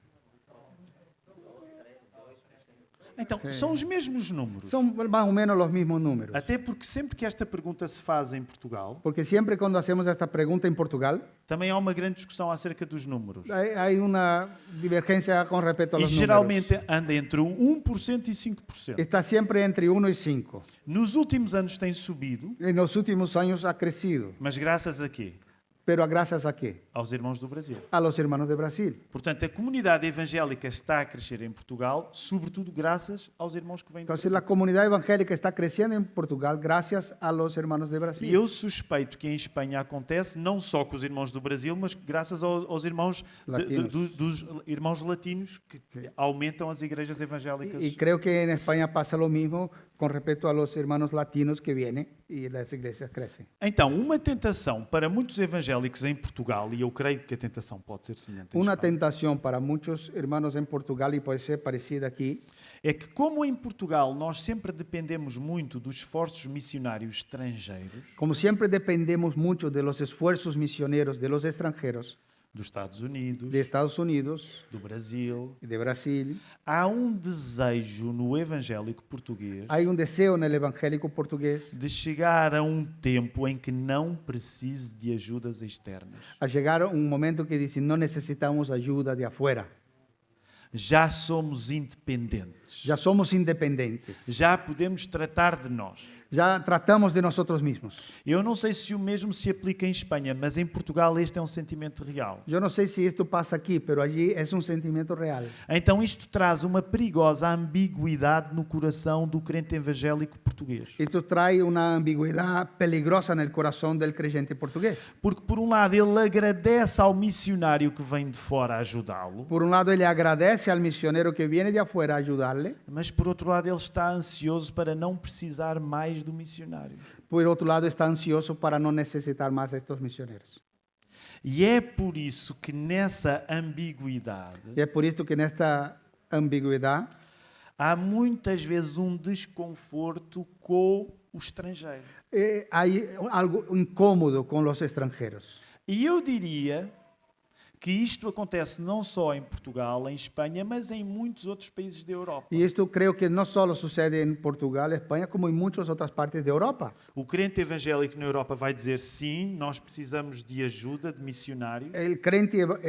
Então, são os mesmos números. Son más o menos los mismos números. Até porque sempre que esta pergunta se faz em Portugal, Porque siempre cuando hacemos esta pregunta en Portugal, também há uma grande discussão acerca dos números. hay una divergencia con respecto a E los geralmente anda entre o 1% e 5%. números. Está siempre entre 1 y 5. Nos últimos anos tem subido, En los últimos años ha crecido. mas graças a quê? ¿Pero gracias a qué? Aos irmãos do Brasil. A los hermanos de Brasil. Portanto, a comunidade evangélica está a crescer em Portugal, sobretudo graças aos irmãos que vêm do Entonces Brasil. la comunidad evangélica está creciendo en Portugal gracias a los hermanos de E Brasil. eu suspeito que em Espanha acontece não só com os irmãos do Brasil, mas graças aos irmãos Latinos. dos irmãos latinos que aumentam as igrejas evangélicas. Y creo que en España pasa lo mismo con respecto a los hermanos latinos que vienen y las iglesias crecen. Então, uma tentação para muitos evangélicos em Portugal, e eu creio que a tentação pode ser semelhante em Una Espanha, tentación para muchos hermanos en Portugal y puede ser parecida aquí, é que como em Portugal nós sempre dependemos muito dos esforços missionários estrangeiros, como siempre dependemos mucho de los esfuerzos misioneros de los extranjeros, dos Estados Unidos, de Estados Unidos do Brasil, y de Brasil, há um desejo no evangélico português hay un deseo en el evangélico portugués de chegar a um tempo em que não precise de ajudas externas. a llegar a un momento que dicen no necesitamos ayuda de afuera, Já somos independentes. ya somos independientes, Já podemos tratar de nós. Ya tratamos de nosotros mismos. Eu não sei se o mesmo se aplica em Espanha, mas em Portugal este é um sentimento real. Yo no sé si esto pasa aquí, pero allí es un sentimiento real. Então isto traz uma perigosa ambiguidade no coração do crente evangélico português. Esto trae una ambigüedad peligrosa en el corazón del creyente portugués. Porque por um lado ele agradece ao missionário que vem de fora ajudá-lo, Por un lado, él le agradece al misionero que viene de afuera a ayudarle. mas por outro lado ele está ansioso para não precisar mais do missionário. Por otro lado, está ansioso para no necesitar más a estos misioneros. E é por isso que nessa ambiguidade Y es por esto que en esta ambigüedad há muitas vezes um desconforto com o estrangeiro. hay algo incómodo con los extranjeros. E eu diria que isto acontece não só em Portugal, em Espanha, mas em muitos outros países da Europa. Y esto creo que no solo sucede en Portugal, España, como en muchas otras partes de Europa. O crente evangélico na Europa vai dizer sim, nós precisamos de ajuda, de missionários, El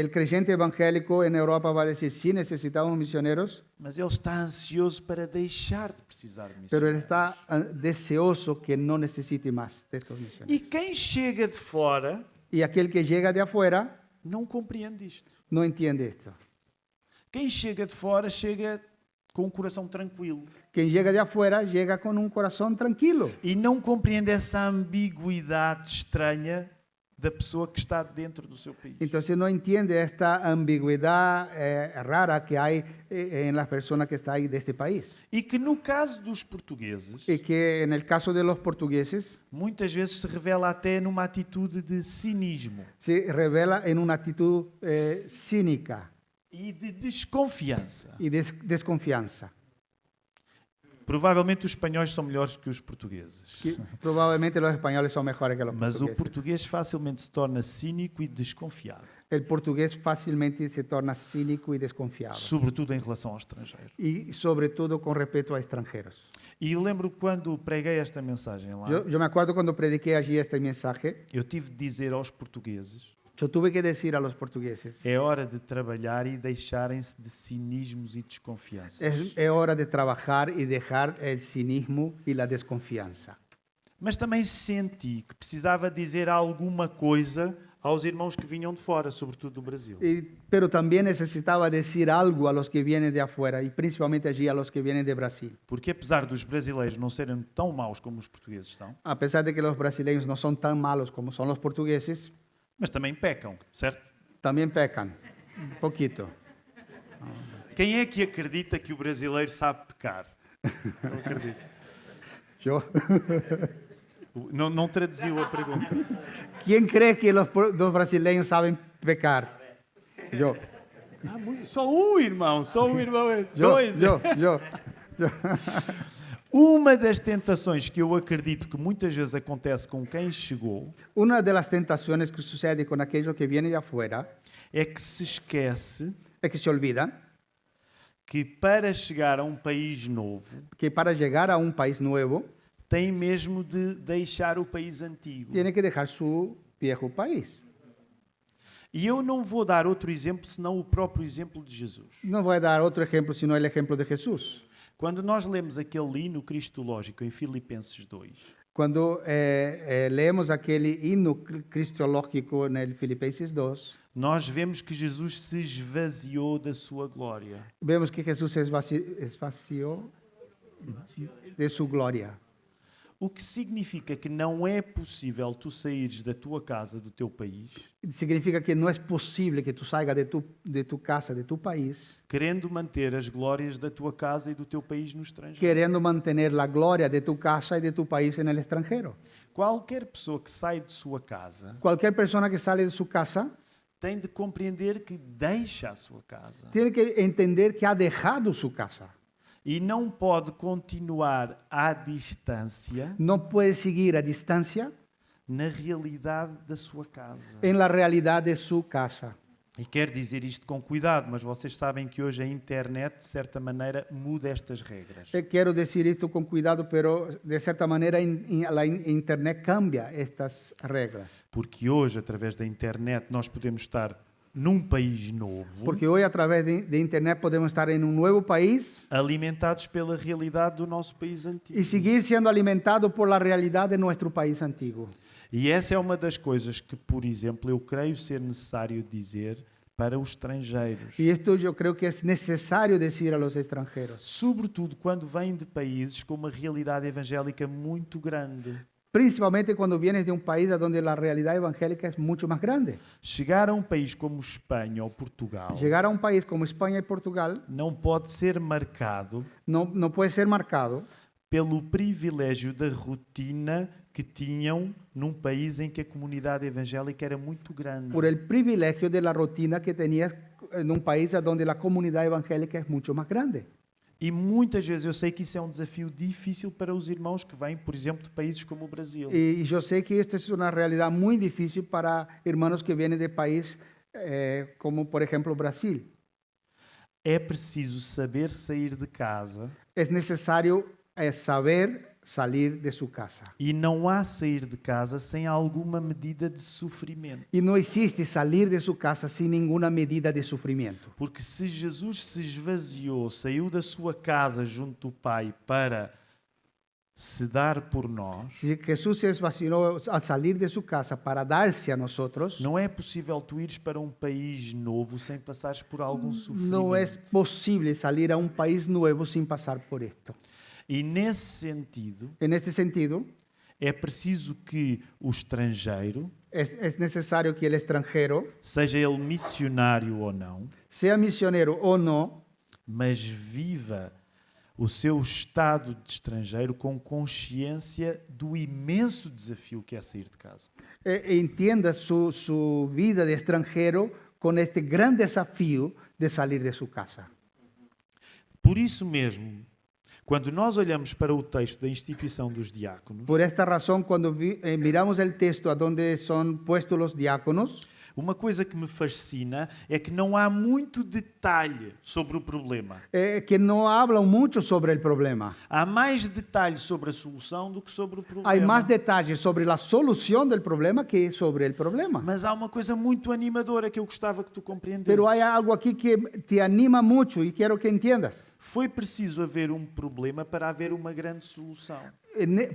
creyente evangélico en Europa va a decir, sí, necesitamos misioneros, mas ele está ansioso para deixar de precisar de pero él missionários. está deseoso que no necesite más de estos misioneros. E quem chega de fora Y aquel que llega de afuera não compreende isto. no entiende esto. Quem chega de fora chega com um coração tranquilo Quien llega de afuera llega con un corazón tranquilo e não compreende essa ambiguidade estranha da pessoa que está dentro do seu país. entonces no entiende esta ambigüedad rara que hay en las personas que están ahí de este país. E que no caso dos portugueses, Y que en el caso de los portugueses muitas vezes se revela até numa atitude de cinismo se revela en una actitud cínica e de desconfiança. y desconfianza. Provavelmente os espanhóis são melhores que os portugueses, Que probablemente los españoles son mejores que los mas o portugueses. português facilmente se torna cínico e desconfiado, El portugués fácilmente se torna cínico y desconfiado. sobretudo em relação ao estrangeiro. Y sobre todo con respecto a extranjeros. E eu lembro quando preguei esta mensagem lá, Yo me acuerdo cuando prediqué allí este mensaje, eu tive de dizer aos portugueses: yo tuve que decir a los portugueses, é hora de trabalhar e deixarem-se de cinismos e desconfianças. es hora de trabajar y dejar el cinismo y la desconfianza. Mas também senti que precisava dizer alguma coisa aos irmãos que vinham de fora, sobretudo do Brasil. Pero también necesitaba decir algo a los que vienen de afuera y principalmente allí a los que vienen de Brasil. Porque apesar dos brasileiros não serem tão maus como os portugueses são, A pesar de que los brasileños no son tan malos como son los portugueses, mas também pecam, certo? también pecan un poquito. Quem é que acredita que o brasileiro sabe pecar? Não acredito. Yo. Não traduziu a pergunta. ¿Quién cree que los brasileños saben pecar? Yo. Só um irmão, é Yo, dois. yo. Uma das tentações que eu acredito que muitas vezes acontece com quem chegou Una de las tentaciones que sucede con aquellos que vienen de afuera é que se esquece es que se olvida que para chegar a um país novo que para llegar a un país nuevo tem mesmo de deixar o país antigo. tiene que dejar su viejo país. E eu não vou dar outro exemplo senão o próprio exemplo de Jesus. No voy a dar otro ejemplo, sino el ejemplo de Jesús. Quando nós lemos aquele hino cristológico em Filipenses 2, Cuando leemos aquel himno cristológico en el Filipenses 2, nós vemos que Jesus se esvaziou da sua glória. vemos que Jesús se esvació de su gloria. O que significa que não é possível tu saíres da tua casa, do teu país, Significa que no es posible que tú salgas de tu casa, de tu país, querendo manter as glórias da tua casa e do teu país no estrangeiro. queriendo mantener la gloria de tu casa y de tu país en el extranjero. Qualquer pessoa que sai de sua casa Cualquier persona que sale de su casa tem de compreender que deixa a sua casa tiene que entender que ha dejado su casa. e não pode continuar à distância No puede seguir a distancia na realidade da sua casa. en la realidad de su casa. E quero dizer isto com cuidado, mas vocês sabem que hoje a internet, de certa maneira, muda estas regras. Quiero decir esto con cuidado, pero de cierta manera la internet cambia estas reglas. Porque hoje, através da internet, nós podemos estar num país novo, Porque hoy a través de internet podemos estar en un nuevo país alimentados pela realidade do nosso país antigo. y seguir siendo alimentados por la realidad de nuestro país antiguo. E essa é uma das coisas que, por exemplo, eu creio ser necessário dizer para os estrangeiros. Y esto yo creo que es necesario decir a los extranjeros, Sobretudo quando vêm de países com uma realidade evangélica muito grande. principalmente cuando vienes de un país donde la realidad evangélica es mucho más grande. Chegar a um país como Espanha ou Portugal Llegar a un país como España y Portugal não pode ser marcado no puede ser marcado pelo privilégio da rotina que tinham num país em que a comunidade evangélica era muito grande. por el privilegio de la rutina que tenías en un país donde la comunidad evangélica es mucho más grande. E muitas vezes eu sei que isso é um desafio difícil para os irmãos que vêm, por exemplo, de países como o Brasil. Y yo sé que esto es una realidad muy difícil para hermanos que vienen de país como por ejemplo Brasil. É preciso saber sair de casa Es necesario saber salir de su casa. e não há sair de casa sem alguma medida de sofrimento. Y no existe salir de su casa sin ninguna medida de sufrimiento. Porque se Jesus se esvaziou, saiu da sua casa junto do Pai para se dar por nós, Si Jesús se esvació al salir de su casa para darse a nosotros, não é possível tu ires para um país novo sem passares por algum sofrimento. no es posible salir a un país nuevo sin pasar por esto. E nesse sentido, En este sentido, é preciso que o estrangeiro, es necesario que el extranjero, seja ele missionário ou não, sea misionero o no, mas viva o seu estado de estrangeiro com consciência do imenso desafio que é sair de casa. entienda su vida de extranjero con este gran desafío de salir de su casa. Por isso mesmo, quando nós olhamos para o texto da instituição dos diáconos, Por esta razón, cuando miramos el texto a donde son puestos los diáconos, uma coisa que me fascina é que não há muito detalhe sobre o problema. que no hablan mucho sobre el problema. Há mais detalhe sobre a solução do que sobre o problema. Hay más detalles sobre la solución del problema que sobre el problema. Mas há uma coisa muito animadora que eu gostava que tu compreendesses. Pero hay algo aquí que te anima mucho y quiero que entiendas. Foi preciso haver um problema para haver uma grande solução,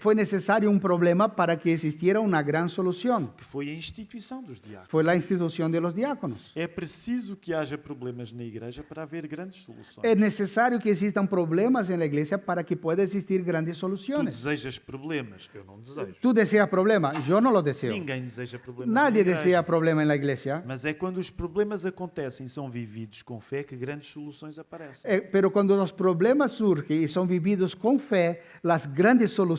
Fue necesario un problema para que existiera una gran solución. que foi a instituição dos diáconos. Fue la institución de los diáconos. É preciso que haja problemas na igreja para haver grandes soluções. Es necesario que existan problemas en la iglesia para que pueda existir grandes Tu soluciones. desejas problemas, eu não desejo. Tú deseas problemas, yo no los deseo. Ninguém deseja problemas Nadie na igreja. desea problema en la iglesia. Mas é quando os problemas acontecem e são vividos com fé que grandes soluções aparecem. Pero cuando los problemas surgen y son vividos con fe, las grandes soluciones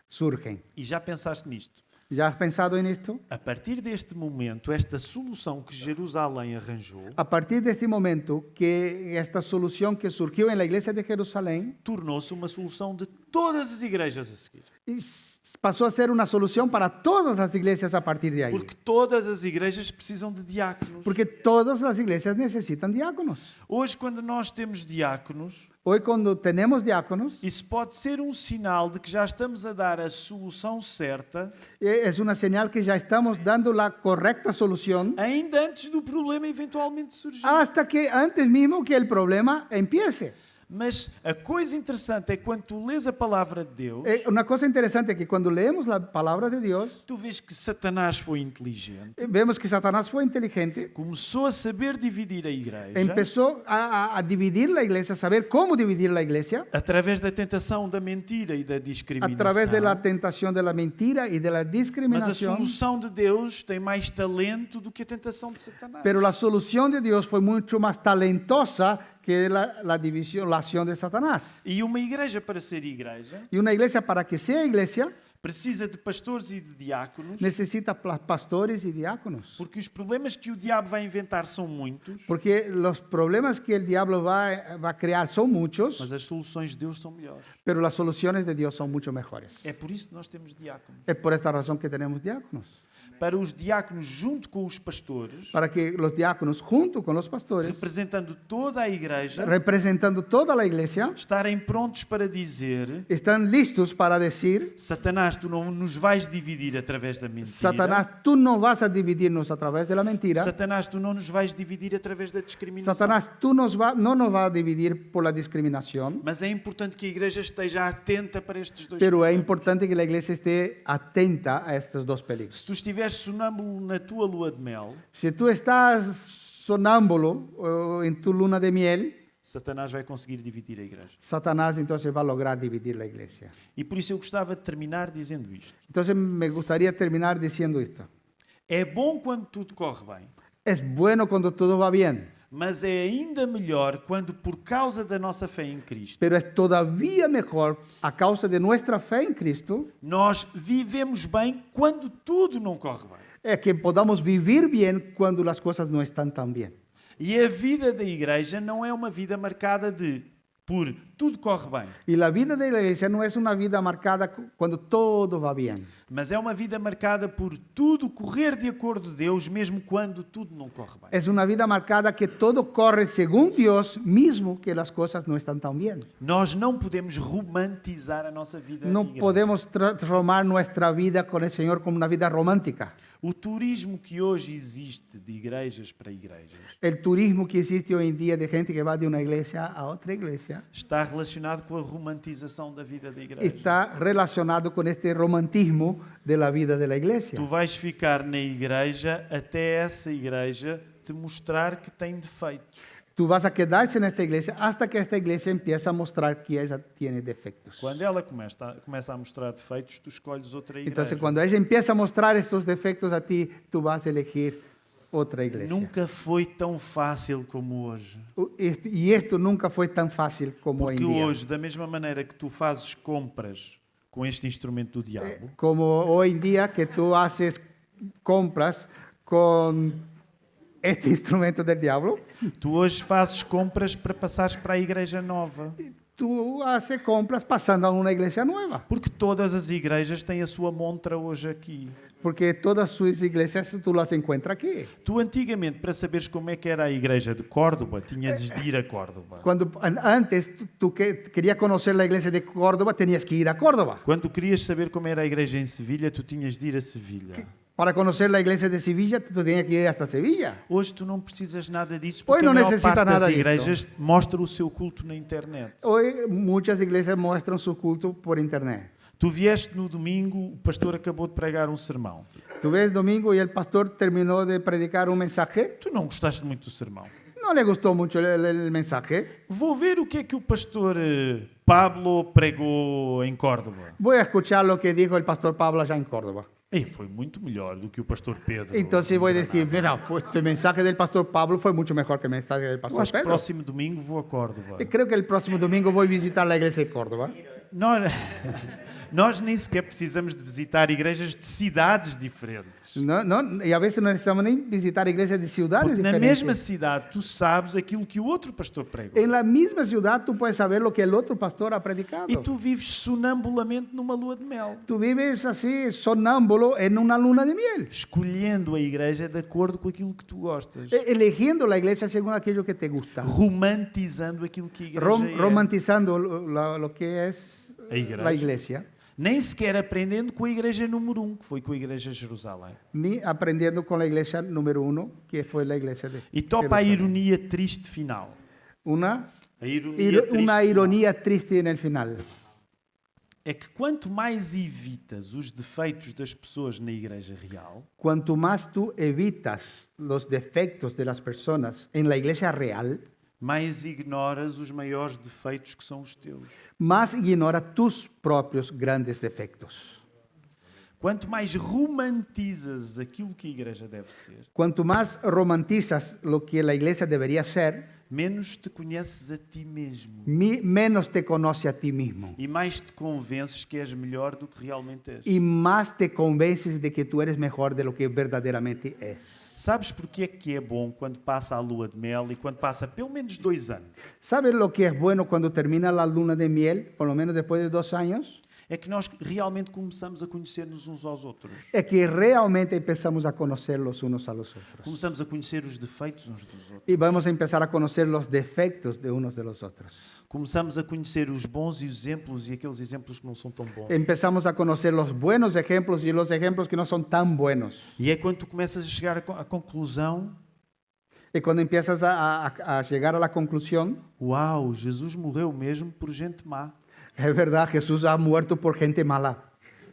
surgen. E já pensaste nisto? ¿Ya has pensado en esto? A partir deste momento, esta solução que Jerusalém arranjou A partir de este momento, que esta solución que surgió en la iglesia de Jerusalén tornou-se uma solução de todas as igrejas a seguir. pasó a ser una solución para todas las iglesias a partir de ahí. Porque todas as igrejas precisam de diáconos. Porque todas las iglesias necesitan diáconos. Hoje, quando nós temos diáconos, Hoy cuando tenemos diáconos, isso pode ser um sinal de que já estamos a dar a solução certa es una señal que ya estamos dando la correcta solución ainda antes do problema eventualmente surgir. hasta que antes mismo que el problema empiece. Mas a coisa interessante é que quando tu lês a palavra de Deus, Una cosa interesante es que cuando leemos la palabra de Dios, tu vês que Satanás foi inteligente, vemos que Satanás fue inteligente, começou a saber dividir a igreja empezó a dividir la iglesia, a saber cómo dividir la iglesia através da tentação da mentira e da a discriminação. través de la tentación de la mentira y de la Mas a discriminación. solução de Deus tem mais talento do que a tentação de Satanás. Pero la solución de Dios fue mucho más talentosa que la división, la acción de Satanás. E uma igreja, para ser igreja, Y una iglesia, para que sea iglesia, precisa de pastores e de diáconos, necesita pastores y diáconos. porque os problemas que o diabo vai inventar são muitos, Porque los problemas que el diablo va a crear son muchos, mas as soluções de Deus são melhores. pero las soluciones de Dios son mucho mejores. É por isso que nós temos diáconos. Es por esta razón que tenemos diáconos. para os diáconos junto com os pastores, para que los diáconos, junto con los pastores, representando toda a igreja, representando toda la iglesia, estarem prontos para dizer: están listos para decir: Satanás, tu não nos vais dividir através da mentira. Satanás, tú no vas a dividirnos a través de la mentira. Satanás, tu não nos vais dividir através da discriminação. Satanás, tú no nos vas a dividir por la discriminación. Mas é importante que a igreja esteja atenta para estes dois Pero es problemas. importante que la iglesia esté atenta a estos dos peligros. Se tu estiveres sonâmbulo na tua lua de mel, Si tú estás sonámbulo en tu luna de miel, Satanás vai conseguir dividir a igreja. Satanás entonces va a lograr dividir la iglesia. E por isso eu gostava de terminar dizendo isto. Entonces me gustaría terminar diciendo esto. É bom quando tudo corre bem, Es bueno cuando todo va bien, mas é ainda melhor quando, por causa da nossa fé em Cristo, pero es todavía mejor a causa de nuestra fe en Cristo, nós vivemos bem quando tudo não corre bem. es que podamos vivir bien cuando las cosas no están tan bien. E a vida da igreja não é uma vida marcada por tudo corre bem, Y la vida de la iglesia no es una vida marcada cuando todo va bien, mas é uma vida marcada por tudo correr de acordo de Deus, mesmo quando tudo não corre bem. es una vida marcada que todo corre según Dios mismo que las cosas no están tan bien. Nós não podemos romantizar a nossa vida. No igreja. podemos transformar nuestra vida con el Señor como una vida romántica. O turismo que hoje existe de igrejas para igrejas El turismo que existe hoy en día de gente que va de una iglesia a otra iglesia está relacionado com a romantização da vida da igreja. está relacionado con este romantismo de la vida de la iglesia. Tu vais ficar na igreja até essa igreja te mostrar que tem defeitos. Tú vas a quedarse en esta iglesia hasta que esta iglesia empiece a mostrar que ella tiene defectos. Quando ela começa a mostrar defeitos, tu escolhes outra igreja. Entonces, cuando ella empieza a mostrar estos defectos a ti, tú vas a elegir otra iglesia. Nunca foi tão fácil como hoje. Y esto nunca fue tan fácil como hoy Porque en día. hoje, da mesma maneira que tu fazes compras com este instrumento do diabo, Como hoy en día que tú haces compras con este instrumento del diablo, tu hoje fazes compras para passares para a igreja nova. tú haces compras pasando a una iglesia nueva. Porque todas as igrejas têm a sua montra hoje aqui. Porque todas sus iglesias tú las encuentras aquí. Tu antigamente, para saberes como é que era a igreja de Córdoba, tinhas de ir a Córdoba. Cuando antes tú querías conocer la iglesia de Córdoba, tenías que ir a Córdoba. Quando querias saber como era a igreja em Sevilha, tu tinhas de ir a Sevilha. Para conocer la iglesia de Sevilla, tú tenías que ir hasta Sevilla. Hoje tu não precisas nada disso, Hoje porque não a maior necessita parte nada das disso. igrejas mostra o seu culto na internet. Hoy muchas iglesias muestran su culto por internet. Tu vieste no domingo, o pastor acabou de pregar um sermão. Tú ves domingo y el pastor terminó de predicar un mensaje. Tu não gostaste muito do sermão. No le gustó mucho el mensaje. Vou ver o que é que o pastor Pablo pregou em Córdoba. Voy a escuchar lo que dijo el pastor Pablo allá en Córdoba. E foi muito melhor do que o pastor Pedro. Entonces voy a decir, mira, pues el mensaje del pastor Pablo fue mucho mejor que el mensaje del Eu pastor acho que Pedro. próximo domingo vou a Córdoba. Y creo que el próximo domingo voy a visitar la iglesia de Córdoba. Nós nem sequer precisamos de visitar igrejas de cidades diferentes. Y a veces no necesitamos ni visitar iglesias de ciudades Porque na diferentes. mesma cidade tu sabes aquilo que o outro pastor pregou. En la misma ciudad tú puedes saber lo que el otro pastor ha predicado. E tu vives sonambulamente numa lua de mel, Tú vives así, sonámbulo, en una luna de miel, escolhendo a igreja de acordo com aquilo que tu gostas, eligiendo la iglesia según aquello que te gusta, romantizando aquilo que a igreja é. romantizando lo que es A igreja. la iglesia, Nem sequer aprendendo com a igreja número 1, que foi com a igreja de Jerusalém. ni aprendiendo con la iglesia número 1, que fue la iglesia de E topa a Jerusalén. ironia triste final. Una A ironia triste una final. ironía triste en el final. É que quanto mais evitas os defeitos das pessoas na igreja real, Cuanto más tú evitas los defectos de las personas en la iglesia real, mais ignoras os maiores defeitos que são os teus. más ignora tus propios grandes defectos. Quanto mais romantizas aquilo que a igreja deve ser, Cuanto más romantizas lo que la iglesia debería ser, menos te conheces a ti mesmo menos te conoce a ti mismo. e mais te convences que és melhor do que realmente és. Y más te convences de que tú eres mejor de lo que verdaderamente es. Sabes porque é que é bom quando passa a lua de mel e quando passa pelo menos 2 anos? ¿Sabes lo que es bueno cuando termina la luna de miel, por lo menos después de 2 años? é que nós realmente começamos a conhecer-nos uns aos outros. es que realmente empezamos a conocer los unos a los otros. Começamos a conhecer os defeitos uns dos outros. Y vamos a empezar a conocer los defectos de unos de los otros. Começamos a conhecer os bons exemplos e aqueles exemplos que não são tão bons. Empezamos a conocer los buenos ejemplos y los ejemplos que no son tan buenos. E é quando tu começas a chegar à conclusão: Y cuando empiezas a llegar a la conclusión, uau, Jesus morreu mesmo por gente má. es verdad, Jesús ha muerto por gente mala.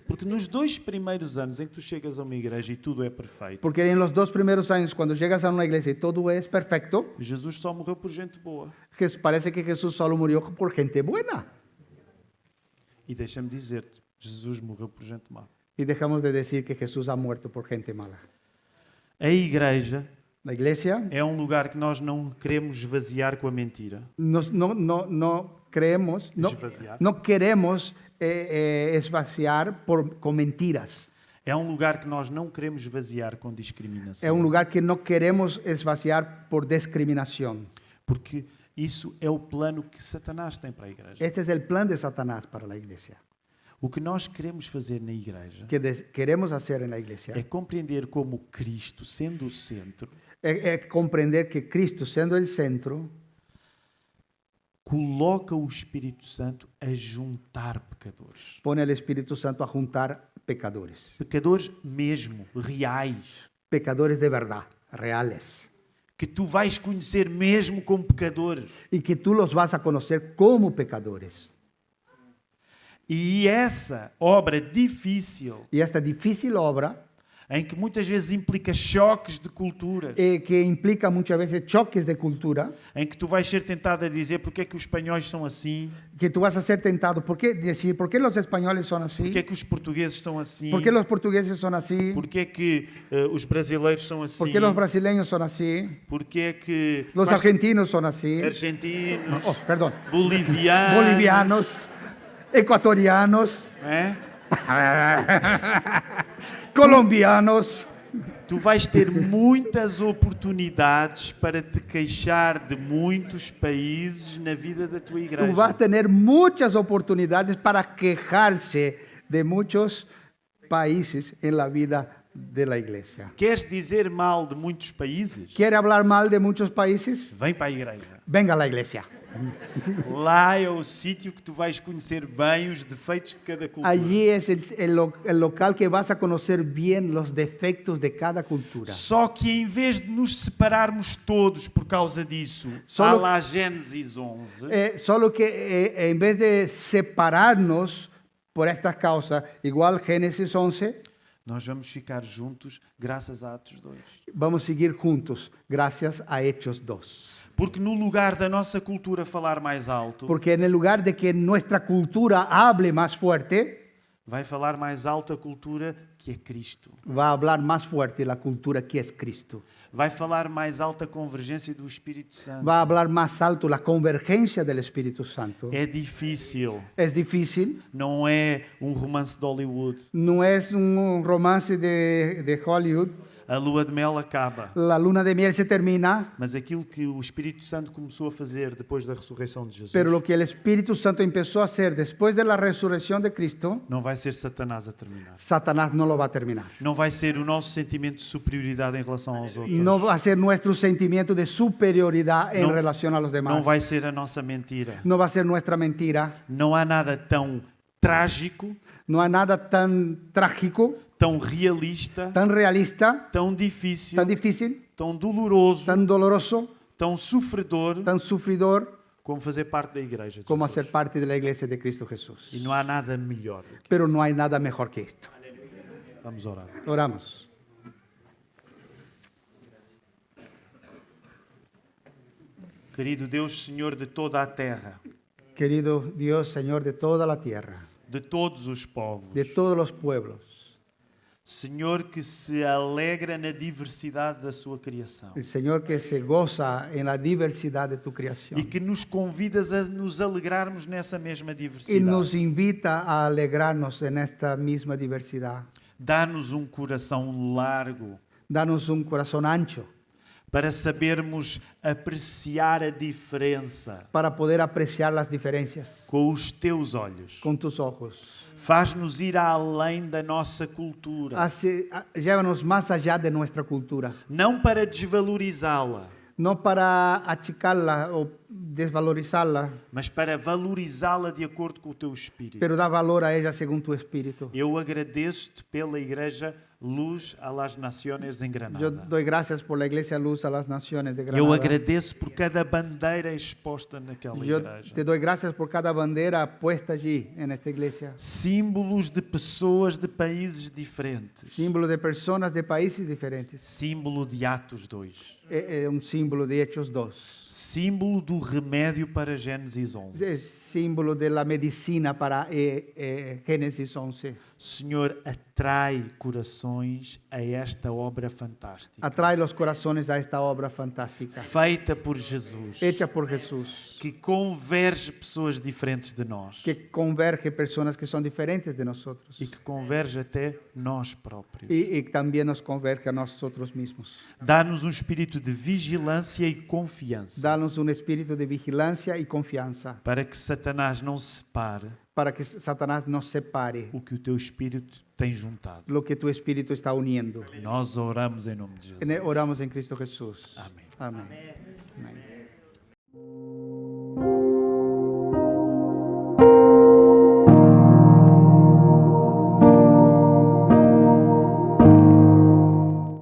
Porque nos 2 primeiros anos em que tu chegas a uma igreja e tudo é perfeito, Porque en los 2 primeros años, cuando llegas a una iglesia y todo es perfecto, Jesus só morreu por gente boa. parece que Jesús solo murió por gente buena. E deixa-me dizer-te, Jesus morreu por gente má. Y dejamos de decir que Jesús ha muerto por gente mala. A igreja La iglesia é um lugar que nós não queremos esvaziar com a mentira. no creemos, Esvaziar. no queremos esvaciar con mentiras. É um lugar que nós não queremos esvaziar com discriminação. Es un lugar que no queremos esvaciar por discriminación. Porque isso é o plano que Satanás tem para a igreja. Este es el plan de Satanás para la iglesia. O que nós queremos fazer na igreja Que queremos hacer en la iglesia é compreender como Cristo, sendo o centro, es comprender que Cristo, siendo el centro, coloca o Espírito Santo a juntar pecadores. pone al Espíritu Santo a juntar pecadores. Pecadores mesmo, reais, Pecadores de verdad, reales. que tu vais conhecer mesmo como pecadores. Y que tú los vas a conocer como pecadores. E essa obra difícil, Y esta difícil obra, em que muitas vezes implica choques de culturas, que implica muchas veces choques de cultura, em que tu vais ser tentado a dizer porque é que os espanhóis são assim, que tú vas a ser tentado. ¿Por qué decir? ¿Por qué los españoles son así? porque é que os portugueses são assim, ¿Por qué los portugueses son así? porque é que os brasileiros são assim, ¿Por qué los brasileños son así? porque é que Los quais- argentinos son así. argentinos, Oh, perdón. bolivianos, Bolivianos, ecuatorianos, é? colombianos. Tu vais ter muitas oportunidades para te queixar de muitos países na vida da tua igreja. Tú vas a tener muchas oportunidades para quejarse de muchos países en la vida de la iglesia. Queres dizer mal de muitos países? ¿Quiere hablar mal de muchos países? Vem para a igreja. Venga a la iglesia. Lá é o sítio que tu vais conhecer bem os defeitos de cada cultura. Allí es el local que vas a conocer bien los defectos de cada cultura. Só que em vez de nos separarmos todos por causa disso, Solo- à lá Gênesis 11, Solo que en vez de separarnos por esta causa, igual Génesis 11, nós vamos ficar juntos graças a Atos 2. vamos a seguir juntos gracias a Hechos 2. Porque no lugar da nossa cultura falar mais alto, Porque en el lugar de que nuestra cultura hable más fuerte, vai falar mais alto a cultura que é Cristo. va a hablar más fuerte la cultura que es Cristo. Vai falar mais alta a convergência do Espírito Santo. Va a hablar más alto la convergencia del Espíritu Santo. É difícil. Es difícil, Não é um romance de Hollywood. no es un romance de Hollywood. A lua de mel acaba. La luna de miel se termina, Mas aquilo que o Espírito Santo começou a fazer depois da ressurreição de Jesus pero lo que el Espíritu Santo empezó a hacer después de la resurrección de Cristo, não vai ser Satanás a terminar. Satanás no lo va a terminar. Não vai ser o nosso sentimento de superioridade em relação aos outros. No va a ser nuestro sentimiento de superioridad en No- relación a los demás. Não vai ser a nossa mentira. No va a ser nuestra mentira. Não há nada tão trágico, No hay nada tan trágico, tão realista, tan realista, tão difícil, tan difícil, tão doloroso, tan doloroso, tão sofredor tan sufridor como fazer parte da igreja de como Jesus. hacer parte de la iglesia de Cristo Jesús. E não há nada melhor do que Pero no hay nada mejor que esto. isso. Vamos orar. Oramos. Querido Deus, Senhor de toda a terra, Querido Dios, Señor de toda la tierra, de todos os povos, de todos los pueblos, Senhor que se alegra na diversidade da sua criação el Señor que se goza en la diversidad de tu e creación que nos convidas a nos alegrarmos nessa mesma y diversidade. nos invita a alegrarnos en esta misma diversidad. Dá-nos um coração largo Danos un corazón ancho para sabermos apreciar a diferença para poder apreciar las diferencias com os teus olhos. con tus ojos. Faz-nos ir além da nossa cultura. Llévanos más allá de nuestra cultura. Não para desvalorizá-la, No para achicarla o desvalorizarla, mas para valorizá-la de acordo com o teu espírito. pero da valor a ella según tu espíritu. Eu agradeço-te pela Igreja Luz a las Naciones em Yo Granada. doy gracias por la Iglesia Luz a las Naciones de Eu Granada. agradeço por cada bandeira exposta naquela Yo igreja. te doy gracias por cada bandera puesta allí en esta iglesia. Símbolos de pessoas de países diferentes. Símbolo de personas de países diferentes. Símbolo de Atos 2. Es un símbolo de Hechos 2. Símbolo do remédio para Gênesis 11. Es símbolo de la medicina para Génesis 11. Senhor, atrai corações a esta obra fantástica. Atrae los corazones a esta obra fantástica, Feita por Jesus. hecha por Jesús, Que converge pessoas diferentes de nós. que converge personas que son diferentes de nosotros E que converge até nós próprios. y también nos converge a nosotros mismos. Dá-nos um espírito de vigilância e confiança. Danos un espíritu de vigilancia y confianza Para que Satanás não separe para que Satanás nos separe o que o teu espírito tem juntado. lo que tu espíritu está uniendo. Nós oramos em nome de Jesus. Oramos en Cristo Jesús. Amém. Amén. Amén.